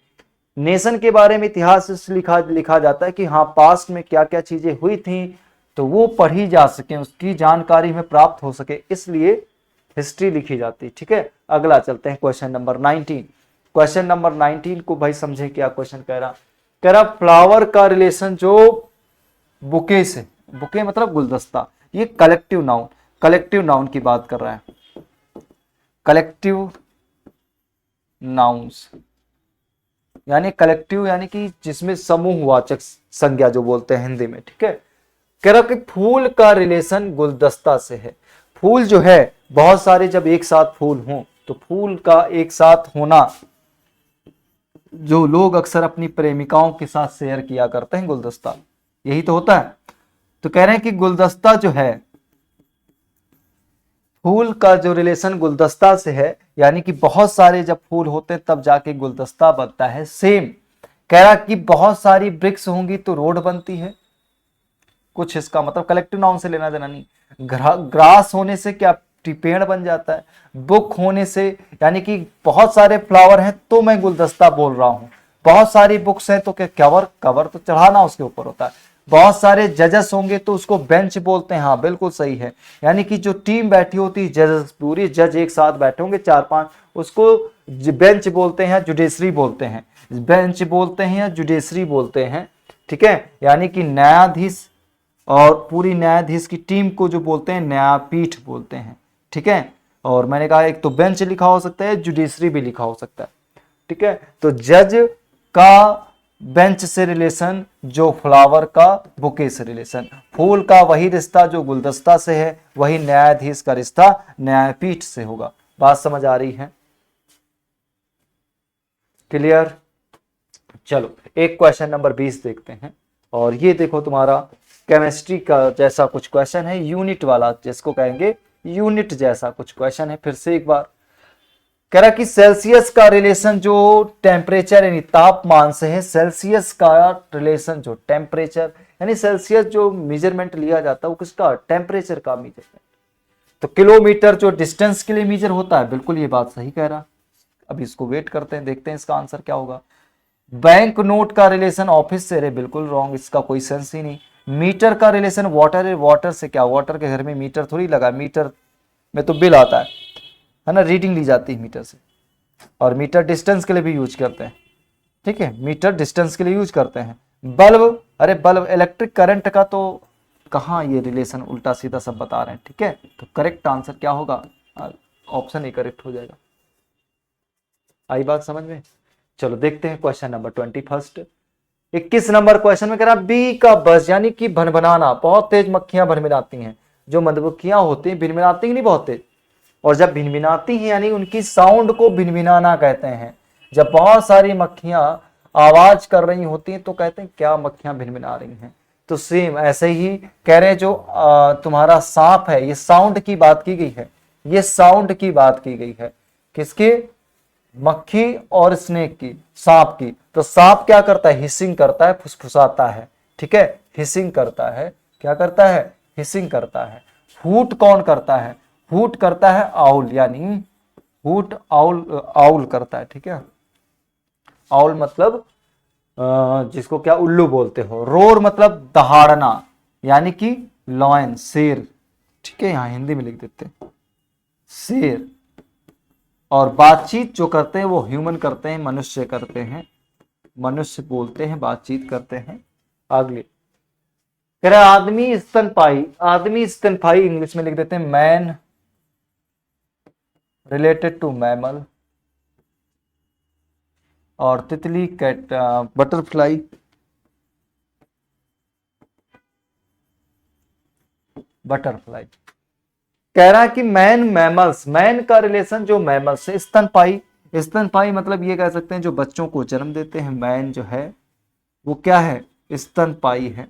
नेशन के बारे में इतिहास लिखा जाता है कि हाँ पास्ट में क्या क्या चीजें हुई थी, तो वो पढ़ी जा सके, उसकी जानकारी में प्राप्त हो सके, इसलिए हिस्ट्री लिखी जाती है। ठीक है, अगला चलते हैं क्वेश्चन नंबर 19। क्वेश्चन नंबर 19 को भाई समझे क्या क्वेश्चन कह रहा फ्लावर का रिलेशन जो बुके से, बुके मतलब गुलदस्ता, ये कलेक्टिव नाउन की बात कर रहा है। कलेक्टिव नाउन्स यानी कलेक्टिव, यानी कि जिसमें समूहवाचक संज्ञा जो बोलते हैं हिंदी में। ठीक है, कह रहा कि फूल का रिलेशन गुलदस्ता से है। फूल जो है बहुत सारे जब एक साथ फूल हों तो फूल का एक साथ होना जो लोग अक्सर अपनी प्रेमिकाओं के साथ शेयर किया करते हैं, गुलदस्ता, यही तो होता है। तो कह रहे हैं कि गुलदस्ता जो है, फूल का जो रिलेशन गुलदस्ता से है, यानी कि बहुत सारे जब फूल होते हैं तब जाके गुलदस्ता बनता है। सेम कह रहा कि बहुत सारी ब्रिक्स होंगी तो रोड बनती है, कुछ इसका मतलब कलेक्टिव नाउन से लेना देना नहीं। ग्रास होने से क्या पेड़ बन जाता है, बुक होने से, यानी कि बहुत सारे फ्लावर हैं तो मैं गुलदस्ता बोल रहा हूं, बहुत सारी बुक्स हैं तो क्या कवर तो चढ़ाना उसके ऊपर होता है, बहुत सारे जजेस होंगे तो उसको बेंच बोलते हैं। हाँ बिल्कुल सही है, यानी कि जो टीम बैठी होती है जजेस, पूरी जज एक साथ बैठे होंगे 4-5, उसको बेंच बोलते हैं, जुडिशरी बोलते हैं, बेंच बोलते हैं या जुडिशरी बोलते हैं। ठीक है, यानी कि न्यायाधीश और पूरी न्यायाधीश की टीम को जो बोलते हैं न्यायपीठ बोलते हैं। ठीक है, और मैंने कहा एक तो बेंच लिखा हो सकता है, जुडिशरी भी लिखा हो सकता है। ठीक है, तो जज का बेंच से रिलेशन जो फ्लावर का बुके से रिलेशन, फूल का वही रिश्ता जो गुलदस्ता से है, वही न्यायाधीश का रिश्ता न्यायपीठ से होगा। बात समझ आ रही है? क्लियर? चलो एक क्वेश्चन नंबर 20 देखते हैं, और ये देखो तुम्हारा केमिस्ट्री का जैसा कुछ क्वेश्चन है, यूनिट वाला, जिसको कहेंगे यूनिट जैसा कुछ क्वेश्चन है। फिर से एक बार कह रहा कि सेल्सियस का रिलेशन जो टेम्परेचर यानी तापमान से है, सेल्सियस का रिलेशन जो टेम्परेचर यानी सेल्सियस जो मेजरमेंट लिया जाता है वो किसका? टेम्परेचर का मेजरमेंट। तो किलोमीटर जो डिस्टेंस के लिए मीजर होता है, बिल्कुल ये बात सही कह रहा। अभी इसको वेट करते हैं, देखते हैं इसका आंसर क्या होगा। बैंक नोट का रिलेशन ऑफिस से, रे बिल्कुल रॉन्ग, इसका कोई सेंस ही नहीं। मीटर का रिलेशन वाटर है, वाटर से क्या? वाटर के घर में मीटर थोड़ी लगा, मीटर में तो बिल आता है ना, रीडिंग ली जाती है मीटर से, और मीटर डिस्टेंस के लिए भी यूज करते हैं। ठीक है, मीटर डिस्टेंस के लिए यूज करते हैं। बल्ब, अरे बल्ब इलेक्ट्रिक करंट का, तो कहाँ ये रिलेशन, उल्टा सीधा सब बता रहे हैं। ठीक है, तो करेक्ट आंसर क्या होगा? ऑप्शन ए करेक्ट हो जाएगा। आई बात समझ में? चलो देखते हैं क्वेश्चन नंबर 21। 21 नंबर क्वेश्चन में कह रहा बी का बस, यानी कि भनभनाना, बहुत तेज मक्खियां भनभनाती हैं। जो मधुमक्खियां होती हैं भिनभिनाती नहीं बहुत तेज, और जब भिनभिनाती हैं यानी उनकी साउंड को भिनभिनाना कहते हैं। जब बहुत सारी मक्खियां आवाज कर रही होती हैं तो कहते हैं क्या मक्खियां भिनभिना रही हैं। तो सेम ऐसे ही कह रहे हैं जो तुम्हारा सांप है, ये साउंड की बात की गई है, ये साउंड की बात की गई है। किसकी? मक्खी और स्नेक की, सांप की। तो सांप क्या करता है? हिसिंग करता है, फुसफुसाता है। ठीक है, हिसिंग करता है, क्या करता है? हिसिंग करता है। हूट कौन करता है? हूट करता है आउल, यानी हूट आउल, आउल करता है, ठीक है। आउल मतलब जिसको क्या उल्लू बोलते हो। रोर मतलब दहाड़ना, यानी कि लॉयन, शेर, ठीक है, यहां हिंदी में लिख देते हैं शेर। और बातचीत जो करते हैं वो ह्यूमन करते हैं, मनुष्य करते हैं, मनुष्य बोलते हैं, बातचीत करते हैं। अगले कह रहा है आदमी स्तनपाई, आदमी स्तनपाई इंग्लिश में लिख देते हैं मैन रिलेटेड टू मैमल। और तितली कैट, बटरफ्लाई, बटरफ्लाई। कह रहा है कि मैन मैमल्स, मैन का रिलेशन जो मैमल्स से, स्तनपाई, स्तनपाई मतलब ये कह सकते हैं जो बच्चों को जन्म देते हैं। मैन जो है वो क्या है, स्तनपाई है,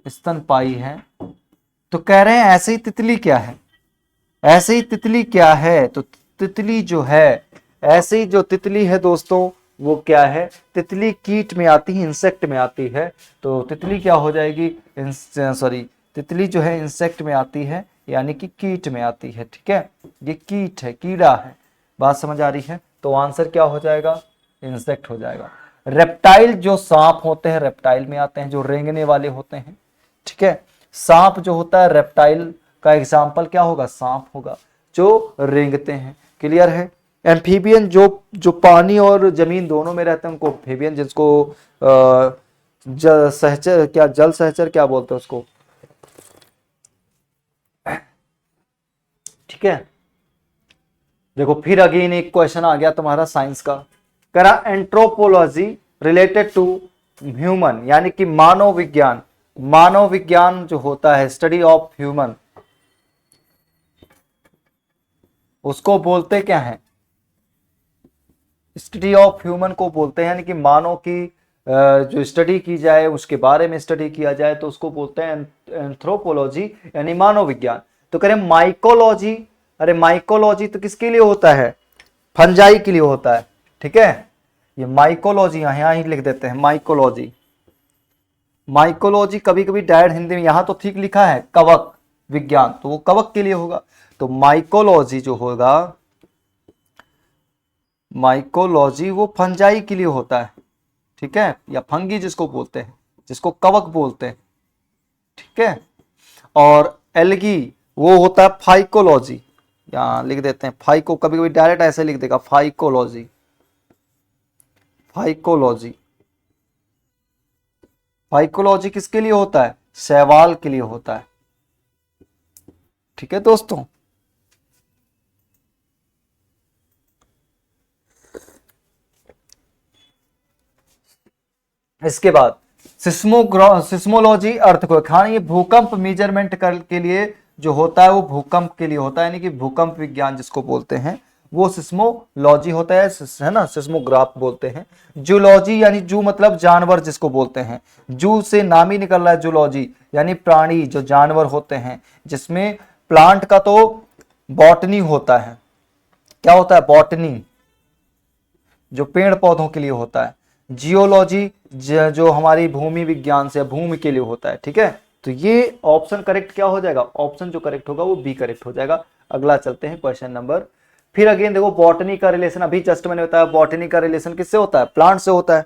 स्तनपाई है। तो कह रहे हैं ऐसे ही तितली क्या है, ऐसे ही तितली क्या है, तो तितली जो है, ऐसे ही जो तितली है दोस्तों वो क्या है, तितली कीट में आती है, इंसेक्ट में आती है। तो तितली क्या हो जाएगी, सॉरी, तितली जो है इंसेक्ट में आती है, यानी कि कीट में आती है, ठीक है। ये कीट है, कीड़ा है, बात समझ आ रही है। तो आंसर क्या हो जाएगा, इंसेक्ट हो जाएगा। रेप्टाइल जो सांप होते हैं रेप्टाइल में आते हैं, जो रेंगने वाले होते हैं, ठीक है। सांप जो होता है रेप्टाइल का एग्जाम्पल क्या होगा, सांप होगा, जो रेंगते हैं। क्लियर है। एम्फीबियन जो जो पानी और जमीन दोनों में रहते हैं उनको एम्फीबियन, जिसको सहचर, क्या जल सहचर क्या बोलते हैं उसको, ठीक है। देखो फिर अगेन एक क्वेश्चन आ गया तुम्हारा साइंस का। करा एंथ्रोपोलॉजी रिलेटेड टू ह्यूमन, यानी कि मानव विज्ञान, मानव विज्ञान जो होता है स्टडी ऑफ ह्यूमन, उसको बोलते क्या है, स्टडी ऑफ ह्यूमन को बोलते हैं, यानी कि मानव की जो स्टडी की जाए, उसके बारे में स्टडी किया जाए, तो उसको बोलते हैं एंथ्रोपोलॉजी, यानी मानव विज्ञान। तो करें माइकोलॉजी, अरे माइकोलॉजी तो किसके लिए होता है, फंजाई के लिए होता है, ठीक है। ये माइकोलॉजी यहां ही लिख देते हैं, माइकोलॉजी, माइकोलॉजी कभी कभी डायरेक्ट हिंदी में, यहां तो ठीक लिखा है कवक विज्ञान, तो वो कवक के लिए होगा। तो माइकोलॉजी जो होगा, माइकोलॉजी वो फंजाई के लिए होता है, ठीक है, या फंगी जिसको बोलते हैं, जिसको कवक बोलते हैं, ठीक है। और एल्गी वो होता है फाइकोलॉजी, यहां लिख देते हैं फाइको, कभी कभी डायरेक्ट ऐसे लिख देगा फाइकोलॉजी, फाइकोलॉजी। फाइकोलॉजी किसके लिए होता है, शैवाल के लिए होता है, ठीक है दोस्तों। इसके बाद सिस्मोलॉजी अर्थक्वेक, हाँ ये भूकंप मेजरमेंट कर के लिए जो होता है वो भूकंप के लिए होता है, यानी कि भूकंप विज्ञान जिसको बोलते हैं वो सिस्मोलॉजी होता है ना, सिस्मोग्राफ बोलते हैं। जूलॉजी यानी जू मतलब जानवर जिसको बोलते हैं, जू से नाम ही निकल रहा है जूलॉजी, यानी प्राणी जो जानवर होते हैं, जिसमें प्लांट का तो बॉटनी होता है, क्या होता है बॉटनी, जो पेड़ पौधों के लिए होता है। जियोलॉजी जो हमारी भूमि विज्ञान से, भूमि के लिए होता है, ठीक है। तो ये ऑप्शन करेक्ट क्या हो जाएगा, ऑप्शन जो करेक्ट होगा वो बी करेक्ट हो जाएगा। अगला चलते हैं क्वेश्चन नंबर, फिर अगेन देखो बॉटनी का रिलेशन, अभी जस्ट मैंने बताया बॉटनी का रिलेशन किससे होता है, प्लांट से होता है।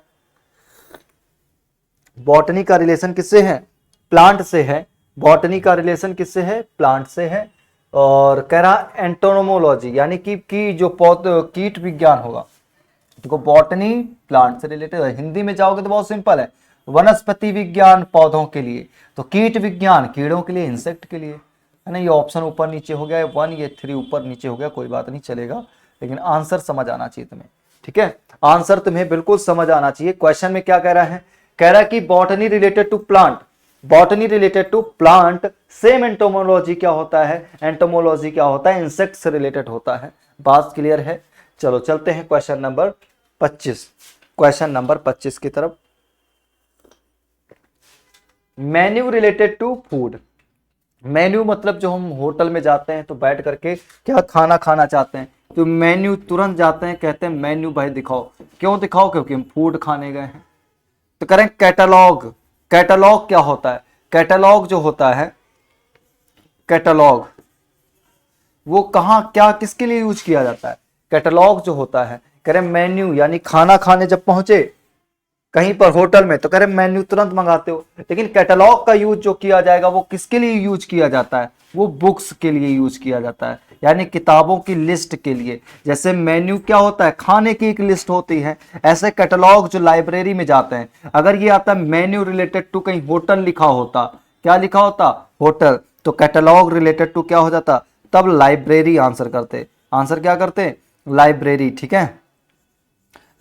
बॉटनी का रिलेशन किससे है, प्लांट से है। बॉटनी का रिलेशन किससे है, प्लांट से है। और कह रहा एंटोनोमोलॉजी, यानी कि जो कीट विज्ञान होगा, देखो बॉटनी प्लांट से रिलेटेड है, हिंदी में जाओगे तो बहुत सिंपल है, वनस्पति विज्ञान पौधों के लिए, तो कीट विज्ञान कीड़ों के लिए, इंसेक्ट के लिए, है ना। ये ऑप्शन ऊपर नीचे हो गया, 1 ये 3 ऊपर नीचे हो गया, कोई बात नहीं चलेगा, लेकिन आंसर समझ आना चाहिए तुम्हें, ठीक है। आंसर तुम्हें बिल्कुल समझ आना चाहिए। क्वेश्चन में क्या कह रहा है, कह रहा है कि botany related to plant, botany related to plant, same entomology क्या होता है, एंटोमोलॉजी क्या होता है, इंसेक्ट से रिलेटेड होता है। बात क्लियर है। चलो चलते हैं क्वेश्चन नंबर 25, क्वेश्चन नंबर 25 की तरफ। Menu related to food, menu मतलब जो हम होटल में जाते हैं तो बैठ करके क्या खाना खाना चाहते हैं, तो मेन्यू तुरंत जाते हैं, कहते हैं मेन्यू भाई दिखाओ, क्यों दिखाओ, क्योंकि हम फूड खाने गए हैं। तो करें कैटलॉग, कैटलॉग क्या होता है, कैटलॉग जो होता है, कैटलॉग वो कहाँ क्या किसके लिए यूज किया जाता है? कैटलॉग जो होता है, कह रहे मेन्यू यानी खाना खाने जब पहुंचे कहीं पर होटल में तो कह रहे मेन्यू तुरंत मंगाते हो, लेकिन कैटलॉग का यूज जो किया जाएगा वो किसके लिए यूज किया जाता है? वो बुक्स के लिए यूज किया जाता है, यानी किताबों की लिस्ट के लिए। जैसे मेन्यू क्या होता है? खाने की एक लिस्ट होती है। ऐसे कैटलॉग जो लाइब्रेरी में जाते हैं, अगर ये आता मेन्यू रिलेटेड टू कहीं होटल लिखा होता, क्या लिखा होता? होटल, तो कैटलॉग रिलेटेड टू क्या हो जाता? तब लाइब्रेरी आंसर करते। आंसर क्या करते? लाइब्रेरी, ठीक है,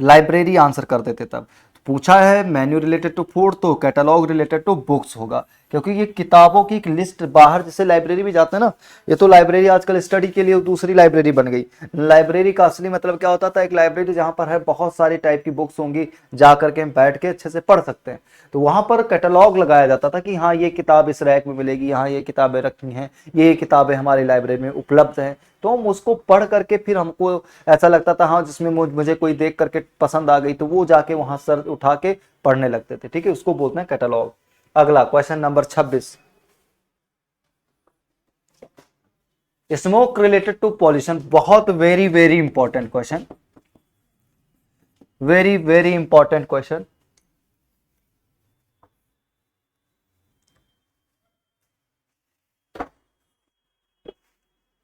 लाइब्रेरी आंसर कर देते तब। पूछा है मेन्यू रिलेटेड टू फूड तो कैटलॉग रिलेटेड टू बुक्स होगा, क्योंकि ये किताबों की एक लिस्ट बाहर जैसे लाइब्रेरी भी जाते हैं ना, ये तो लाइब्रेरी आजकल स्टडी के लिए दूसरी लाइब्रेरी बन गई। लाइब्रेरी का असली मतलब क्या होता था? एक लाइब्रेरी जहां पर है बहुत सारी टाइप की बुक्स होंगी, जा करके हम बैठ के अच्छे से पढ़ सकते हैं। तो वहां पर कैटलॉग लगाया जाता था कि हाँ ये किताब इस रैक में मिलेगी, यहाँ ये किताबें रखी हैं, ये किताबें हमारी लाइब्रेरी में उपलब्ध हैं। तो हम उसको पढ़ करके फिर हमको ऐसा लगता था हाँ जिसमें मुझे कोई देख करके पसंद आ गई तो वो जाके वहां सर उठा के पढ़ने लगते थे, ठीक है, उसको बोलते हैं कैटलॉग। अगला question number 26, smoke related to pollution, बहुत very very important question, very very important question.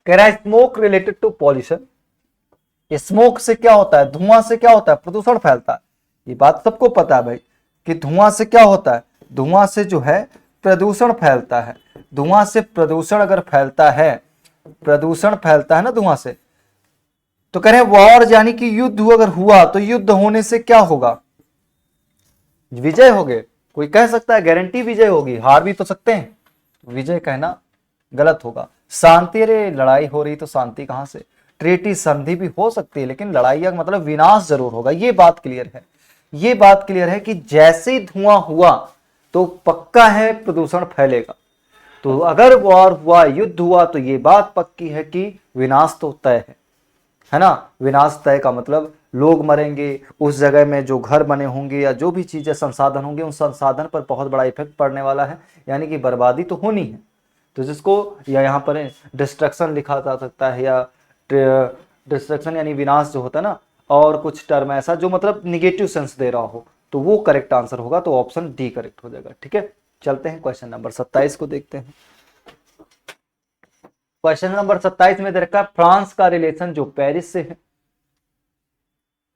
कह रहा है smoke related to pollution, smoke से क्या होता है? धुआं से क्या होता है? प्रदूषण फैलता है। ये बात सबको पता है भाई कि धुआं से क्या होता है? धुआं से जो है प्रदूषण फैलता है। धुआं से प्रदूषण अगर फैलता है, प्रदूषण फैलता है ना धुआं से, तो कह रहे हैं वॉर यानी कि युद्ध अगर हुआ तो युद्ध होने से क्या होगा? विजय होगे। कोई कह सकता है गारंटी विजय होगी? हार भी तो सकते हैं, विजय कहना गलत होगा। शांति, अरे लड़ाई हो रही तो शांति कहां से? ट्रीटी संधि भी हो सकती है लेकिन लड़ाई का मतलब विनाश जरूर होगा, ये बात क्लियर है। ये बात क्लियर है कि जैसे ही धुआं हुआ तो पक्का है प्रदूषण फैलेगा। तो अगर वॉर हुआ, युद्ध हुआ, तो ये बात पक्की है कि विनाश तो तय है ना। विनाश तय का मतलब लोग मरेंगे, उस जगह में जो घर बने होंगे या जो भी चीजें संसाधन होंगे उन संसाधन पर बहुत बड़ा इफेक्ट पड़ने वाला है, यानी कि बर्बादी तो होनी है। तो जिसको या यहाँ पर डिस्ट्रक्शन लिखा जा सकता है, या डिस्ट्रक्शन यानी विनाश जो होता है ना, और कुछ टर्म ऐसा जो मतलब निगेटिव सेंस दे रहा हो, तो वो करेक्ट आंसर होगा। तो ऑप्शन डी करेक्ट हो जाएगा, ठीक है। चलते हैं क्वेश्चन नंबर 27 को देखते हैं। क्वेश्चन नंबर 27 में दे रखा है फ्रांस का रिलेशन जो पेरिस से है।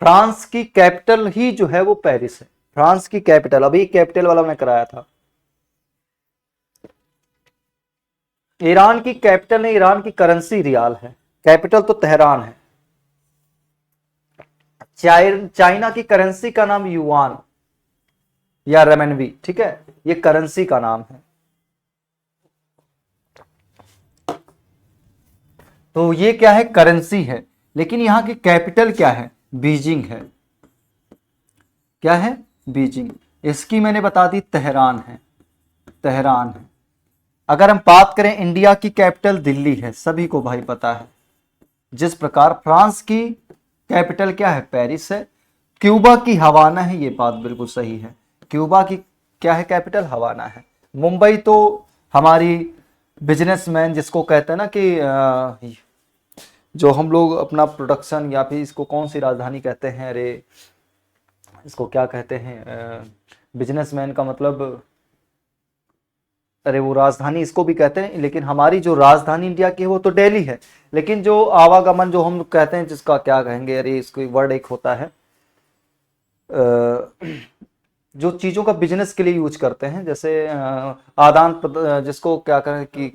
फ्रांस की कैपिटल ही जो है वो पेरिस है। फ्रांस की कैपिटल, अभी कैपिटल वाला मैं कराया था। ईरान की कैपिटल नहीं, ईरान की करेंसी रियाल है, कैपिटल तो तेहरान है। चाइना की करेंसी का नाम युआन या रेमनवी, ठीक है, ये करेंसी का नाम है। तो ये क्या है? करेंसी है, लेकिन यहां की कैपिटल क्या है? बीजिंग है। क्या है? बीजिंग। इसकी मैंने बता दी तेहरान है, तेहरान है। अगर हम बात करें इंडिया की कैपिटल दिल्ली है, सभी को भाई पता है। जिस प्रकार फ्रांस की कैपिटल क्या है? पेरिस है। क्यूबा की हवाना है, ये बात बिल्कुल सही है। क्यूबा की क्या है कैपिटल? हवाना है। मुंबई तो हमारी बिजनेसमैन जिसको कहते हैं ना कि जो हम लोग अपना प्रोडक्शन, या फिर इसको कौन सी राजधानी कहते हैं, अरे इसको क्या कहते हैं, बिजनेसमैन का मतलब, अरे वो राजधानी इसको भी कहते हैं, लेकिन हमारी जो राजधानी इंडिया की है वो तो दिल्ली है। लेकिन जो आवागमन जो हम कहते हैं, जिसका क्या कहेंगे, अरे इसको वर्ड एक होता है, जो चीज़ों का बिजनेस के लिए यूज करते हैं, जैसे जिसको क्या कहें कि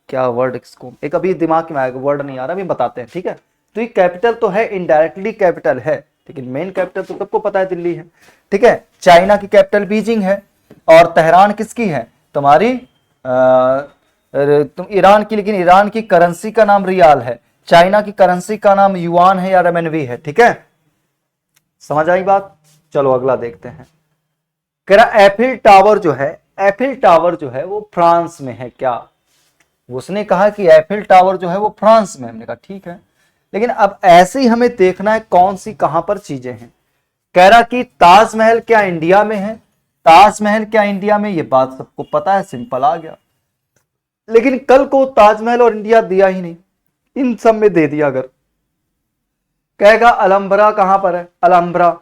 क्या वर्ड, इसको एक अभी दिमाग में आएगा, वर्ड नहीं आ रहा, अभी बताते हैं, ठीक है। तो ये कैपिटल तो है, इनडायरेक्टली कैपिटल है, लेकिन मेन कैपिटल तो सबको पता है दिल्ली है, ठीक है। चाइना की कैपिटल बीजिंग है, और तेहरान किसकी है? तुम्हारी तुम ईरान की, लेकिन ईरान की करेंसी का नाम रियाल है, चाइना की करेंसी का नाम युआन है या रेमनवी है, ठीक है। समझ आई बात? चलो अगला देखते हैं। कह रहा एफिल टावर जो है, एफिल टावर जो है वो फ्रांस में है क्या? उसने कहा कि एफिल टावर जो है वो फ्रांस में। हमने कहा ठीक है, लेकिन अब ऐसे ही हमें देखना है कौन सी कहां पर चीजें हैं। कह रहा कि ताजमहल क्या इंडिया में है? ताजमहल क्या इंडिया में? ये बात सबको पता है, सिंपल आ गया। लेकिन कल को ताजमहल और इंडिया दिया ही नहीं, इन सब में दे दिया अगर, कहेगा अलम्ब्रा कहां पर है, अलम्ब्रा,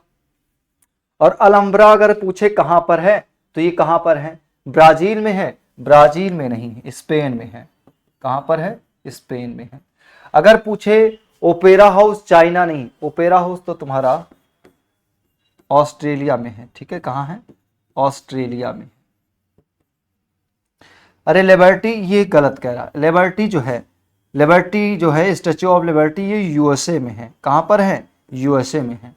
और अलम्ब्रा अगर पूछे कहां पर है तो ये कहां पर है, ब्राजील में है, ब्राजील में नहीं स्पेन में है। कहां पर है, स्पेन में है। अगर पूछे ओपेरा हाउस, चाइना नहीं, ओपेरा हाउस तो तुम्हारा ऑस्ट्रेलिया में है, ठीक है, कहां है, ऑस्ट्रेलिया में। अरे लिबर्टी, ये गलत कह रहा, लिबर्टी जो है, लिबर्टी जो है स्टेच्यू ऑफ लिबर्टी ये यूएसए में है। कहां पर है, यूएसए में है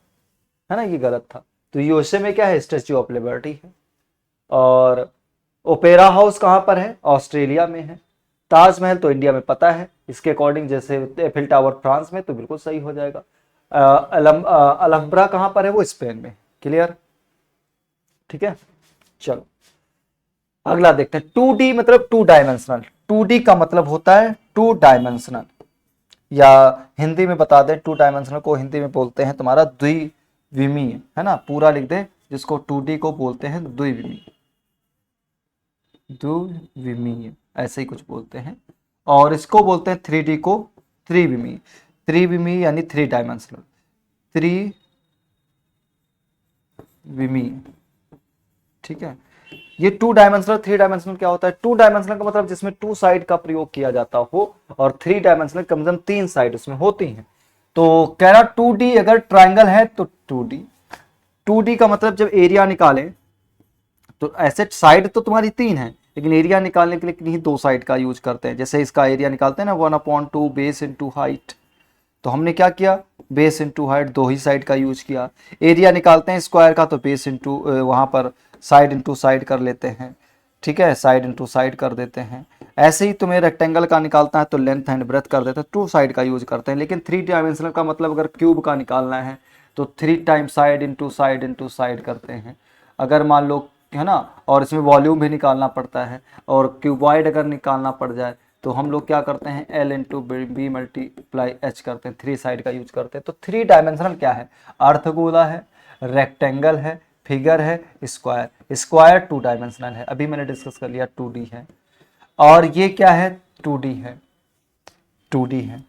ना, ये गलत था। तो यूएसए में क्या है, स्टेच्यू ऑफ लिबर्टी है। और ओपेरा हाउस कहां पर है, ऑस्ट्रेलिया में है। ताजमहल तो इंडिया में पता है, इसके अकॉर्डिंग जैसे एफिल टावर फ्रांस में, तो बिल्कुल सही हो जाएगा। अलम्ब्रा कहां पर है, वो स्पेन में। क्लियर, ठीक है। चलो अगला देखते हैं। 2D मतलब टू डायमेंशनल, 2D का मतलब होता है टू डायमेंशनल, या हिंदी में बता दें, टू डायमेंशनल को हिंदी में बोलते हैं तुम्हारा द्विविमीय, है ना, पूरा लिख दें, जिसको 2D को बोलते हैं द्विविमीय, द्विविमीय ऐसे ही कुछ बोलते हैं। और इसको बोलते हैं 3D को त्रिविमीय, त्रिविमीय यानी थ्री डायमेंशनल, त्रिविमीय, ठीक है। ये टू डायमेंशनल, थ्री डायमेंशनल क्या होता है, टू डायमेंशनल का मतलब जिसमें टू साइड का प्रयोग किया जाता हो, और थ्री डायमेंशनल कम से कम तीन साइड उसमें होती हैं। तो कह रहा 2D अगर ट्राइंगल है तो 2D, 2D का मतलब जब एरिया निकालें तो ऐसे साइड तो तुम्हारी तीन है, लेकिन एरिया निकालने के लिए किन्हीं दो साइड का यूज करते हैं। जैसे इसका एरिया निकालते हैं ना 1/2 बेस इंटू हाइट, तो हमने क्या किया, बेस इंटू हाइट दो ही साइड का यूज किया। एरिया निकालते हैं स्क्वायर का, तो बेस इंटू वहां पर साइड इंटू साइड कर लेते हैं, ठीक है, साइड इंटू साइड कर देते हैं। ऐसे ही तुम्हें रेक्टेंगल का निकालता है तो लेंथ एंड ब्रेथ कर देते हैं, टू साइड का यूज करते हैं। लेकिन थ्री डायमेंशनल का मतलब अगर क्यूब का निकालना है तो three time side into side into side करते हैं। अगर मान लो, है ना, और इसमें वॉल्यूम भी निकालना पड़ता है, और क्यूबॉइड अगर निकालना पड़ जाए तो हम लोग क्या करते हैं, L into B multiply H करते हैं, थ्री साइड का यूज करते हैं। तो थ्री डायमेंशनल क्या है, अर्थगोला है, रेक्टेंगल है, फिगर है, स्क्वायर। स्क्वायर टू डायमेंशनल है, अभी मैंने डिस्कस कर लिया 2D है। और ये क्या है, 2D है, 2D है।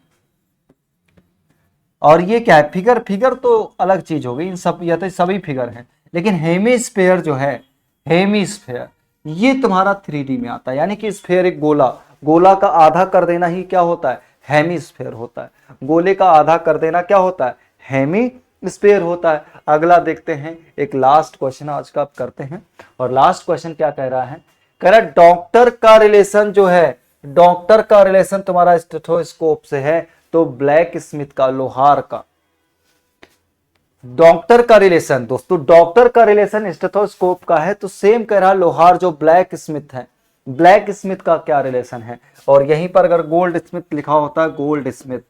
और ये क्या है, फिगर, फिगर तो अलग चीज हो गई, इन सब या तो सभी फिगर हैं। लेकिन हेमीस्फेयर जो है, हेमीस्फेयर ये तुम्हारा 3D में आता है। यानी कि स्फेयर एक गोला, गोला का आधा कर देना ही क्या होता है, हेमीस्फेयर होता है। गोले का आधा कर देना क्या होता है, हेमीस्फेयर होता है। अगला देखते हैं, एक लास्ट क्वेश्चन आज का करते हैं। और लास्ट क्वेश्चन क्या कह रहा है, कह रहा है डॉक्टर का रिलेशन जो है, डॉक्टर का रिलेशन तुम्हारा स्टेथोस्कोप से है, तो ब्लैक स्मिथ का, लोहार का। डॉक्टर का रिलेशन दोस्तों, डॉक्टर का रिलेशन स्टेथोस्कोप का है, तो सेम कह रहा लोहार जो ब्लैक स्मिथ है, ब्लैक स्मिथ का क्या रिलेशन है। और यहीं पर अगर गोल्ड स्मिथ लिखा होता है, गोल्ड स्मिथ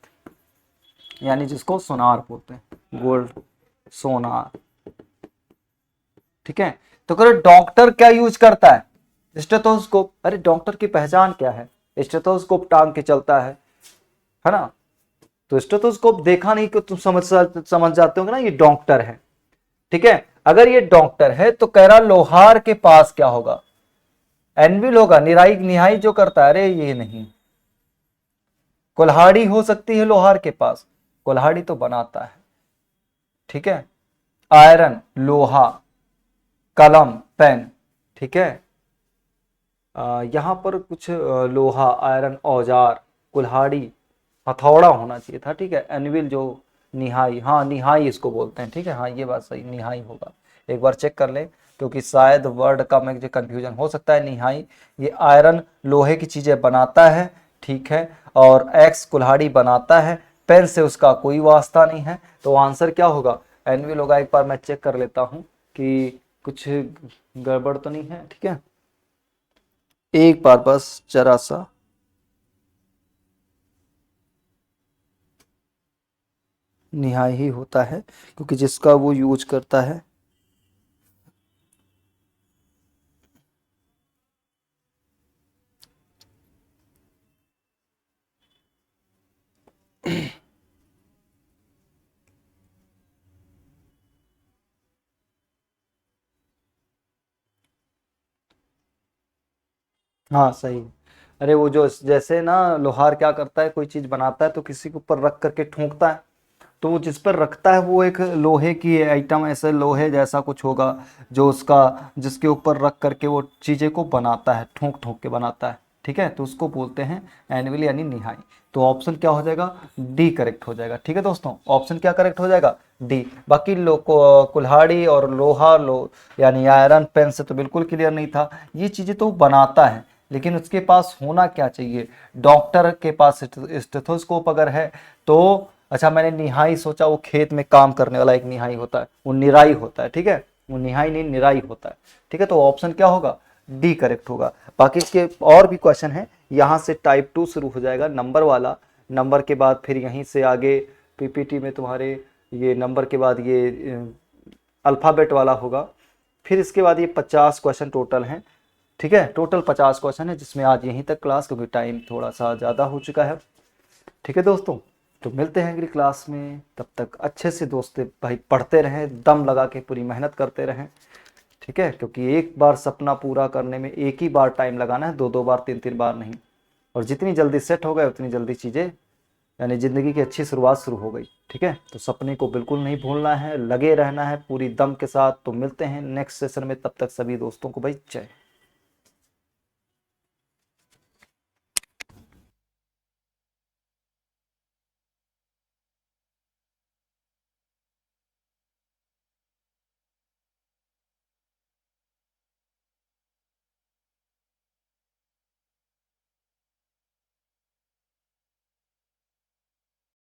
यानी जिसको सोनार बोलते हैं, गोल्ड, सोनार, ठीक है। तो कह रहे डॉक्टर क्या यूज करता है, स्टेथोस्कोप। अरे डॉक्टर की पहचान क्या है, स्टेथोस्कोप टांग के चलता है ना। तो स्टेथोस्कोप देखा नहीं कि तुम समझ जाते हो ना ये डॉक्टर है, ठीक है। अगर ये डॉक्टर है तो कह रहा लोहार के पास क्या होगा, एनविल होगा, निराई निहाई जो करता है। अरे ये नहीं, कुल्हाड़ी हो सकती है लोहार के पास, कुल्हाड़ी तो बनाता है, ठीक है। आयरन, लोहा, कलम, पेन, ठीक है। यहां पर कुछ लोहा, आयरन, औजार, कुल्हाड़ी, हथौड़ा होना चाहिए था, ठीक है। एनविल जो निहाई, हाँ निहाई इसको बोलते हैं, ठीक है, हाँ ये बात सही, निहाई होगा। एक बार चेक कर ले, क्योंकि शायद वर्ड का में जो कंफ्यूजन हो सकता है। निहाई ये आयरन लोहे की चीजें बनाता है, ठीक है। और एक्स कुल्हाड़ी बनाता है, पेन से उसका कोई वास्ता नहीं है, तो आंसर क्या होगा, एनविल होगा। एक बार मैं चेक कर लेता हूँ कि कुछ गड़बड़ तो नहीं है, ठीक है। एक बार बस जरा सा, निहाई ही होता है, क्योंकि जिसका वो यूज करता है। हाँ सही, अरे वो जो जैसे ना लोहार क्या करता है, कोई चीज बनाता है तो किसी के ऊपर रख करके ठोकता है, तो वो जिस पर रखता है वो एक लोहे की आइटम, ऐसे लोहे जैसा कुछ होगा जो उसका, जिसके ऊपर रख करके वो चीज़ें को बनाता है, ठोक ठोक के बनाता है। ठीक है, तो उसको बोलते हैं एनुअल यानी निहाई। तो ऑप्शन क्या हो जाएगा, डी करेक्ट हो जाएगा। ठीक है दोस्तों, ऑप्शन क्या करेक्ट हो जाएगा, डी। बाकी कुल्हाड़ी और लोहा यानी आयरन पेन से तो बिल्कुल क्लियर नहीं था। ये चीज़ें तो बनाता है, लेकिन उसके पास होना क्या चाहिए, डॉक्टर के पास स्टेथोस्कोप अगर है तो। अच्छा, मैंने निहाई सोचा वो खेत में काम करने वाला एक निहाई होता है, वो निराई होता है। ठीक है, वो निहाई नहीं निराई होता है। ठीक है, तो ऑप्शन क्या होगा, डी करेक्ट होगा। बाकी इसके और भी क्वेश्चन है, यहाँ से टाइप 2 शुरू हो जाएगा नंबर वाला, नंबर के बाद फिर यहीं से आगे पीपीटी में तुम्हारे ये नंबर के बाद ये अल्फ़ाबेट वाला होगा। फिर इसके बाद ये 50 क्वेश्चन टोटल हैं। ठीक है, टोटल 50 क्वेश्चन है, जिसमें आज यहीं तक क्लास, क्योंकि टाइम थोड़ा सा ज़्यादा हो चुका है। ठीक है दोस्तों, तो मिलते हैं अगली क्लास में। तब तक अच्छे से दोस्त भाई पढ़ते रहें, दम लगा के पूरी मेहनत करते रहें। ठीक है, क्योंकि एक बार सपना पूरा करने में एक ही बार टाइम लगाना है, दो दो बार तीन तीन बार नहीं। और जितनी जल्दी सेट हो गए उतनी जल्दी चीज़ें, यानी ज़िंदगी की अच्छी शुरुआत शुरू हो गई। ठीक है, तो सपने को बिल्कुल नहीं भूलना है, लगे रहना है पूरी दम के साथ। तो मिलते हैं नेक्स्ट सेशन में, तब तक सभी दोस्तों को भाई जय।